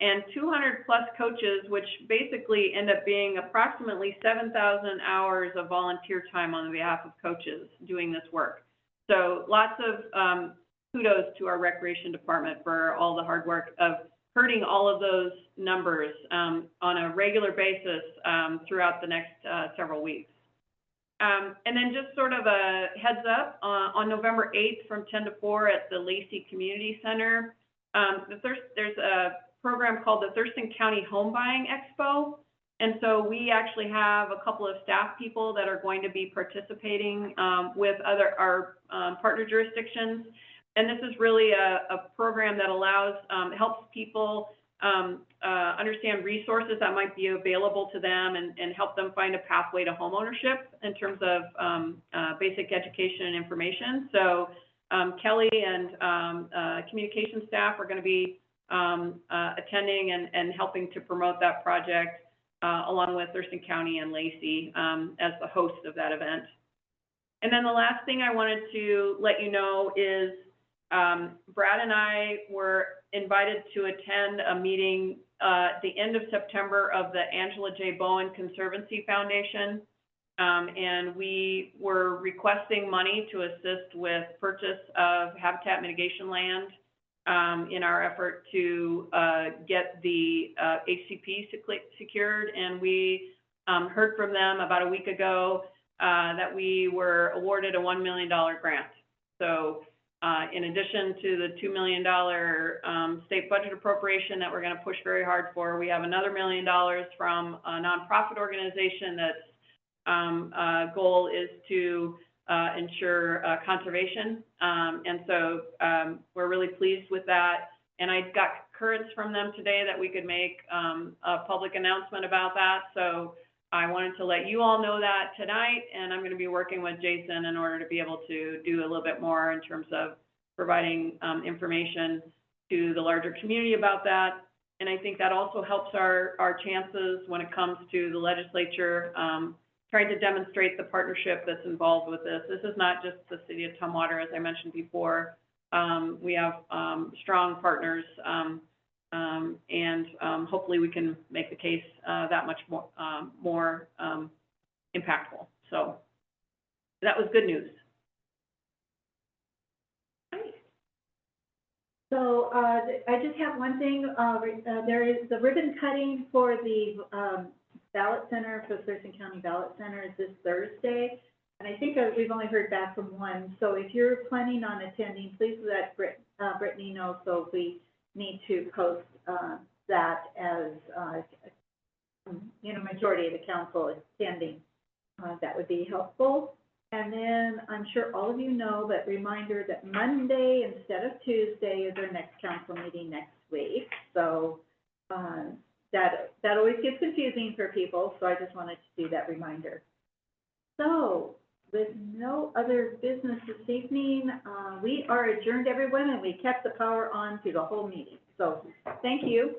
I: and 200 plus coaches, which basically end up being approximately 7,000 hours of volunteer time on behalf of coaches doing this work. So lots of kudos to our recreation department for all the hard work of herding all of those numbers on a regular basis throughout the next several weeks. And then just sort of a heads up, on November 8th from 10 to 4 at the Lacey Community Center, there's a program called the Thurston County Home Buying Expo. And so we actually have a couple of staff people that are going to be participating with our partner jurisdictions. And this is really a program that allows, helps people understand resources that might be available to them and help them find a pathway to homeownership in terms of basic education and information. So Kelly and communication staff are going to be attending and helping to promote that project along with Thurston County and Lacey as the host of that event. And then the last thing I wanted to let you know is Brad and I were invited to attend a meeting at the end of September of the Angela J. Bowen Conservancy Foundation. And we were requesting money to assist with purchase of habitat mitigation land in our effort to get the HCP secured. And we heard from them about a week ago that we were awarded a $1 million grant. So in addition to the $2 million state budget appropriation that we're going to push very hard for, we have another $1 million from a nonprofit organization that's goal is to ensure conservation. And so we're really pleased with that. And I got currents from them today that we could make a public announcement about that. So I wanted to let you all know that tonight, and I'm going to be working with Jason in order to be able to do a little bit more in terms of providing information to the larger community about that. And I think that also helps our chances when it comes to the legislature trying to demonstrate the partnership that's involved with this. This is not just the City of Tumwater, as I mentioned before. We have strong partners, and hopefully we can make the case that much more impactful. So that was good news.
A: So, I just have one thing, there is the ribbon cutting for the, ballot center, for the Thurston County Ballot Center is this Thursday. And I think we've only heard back from one, so if you're planning on attending, please let Brittany know, so we need to post, that as, majority of the council attending. That would be helpful. And then I'm sure all of you know, but reminder that Monday instead of Tuesday is our next council meeting next week. So that always gets confusing for people, so I just wanted to do that reminder. So with no other business this evening, we are adjourned, everyone, and we kept the power on through the whole meeting. So thank you.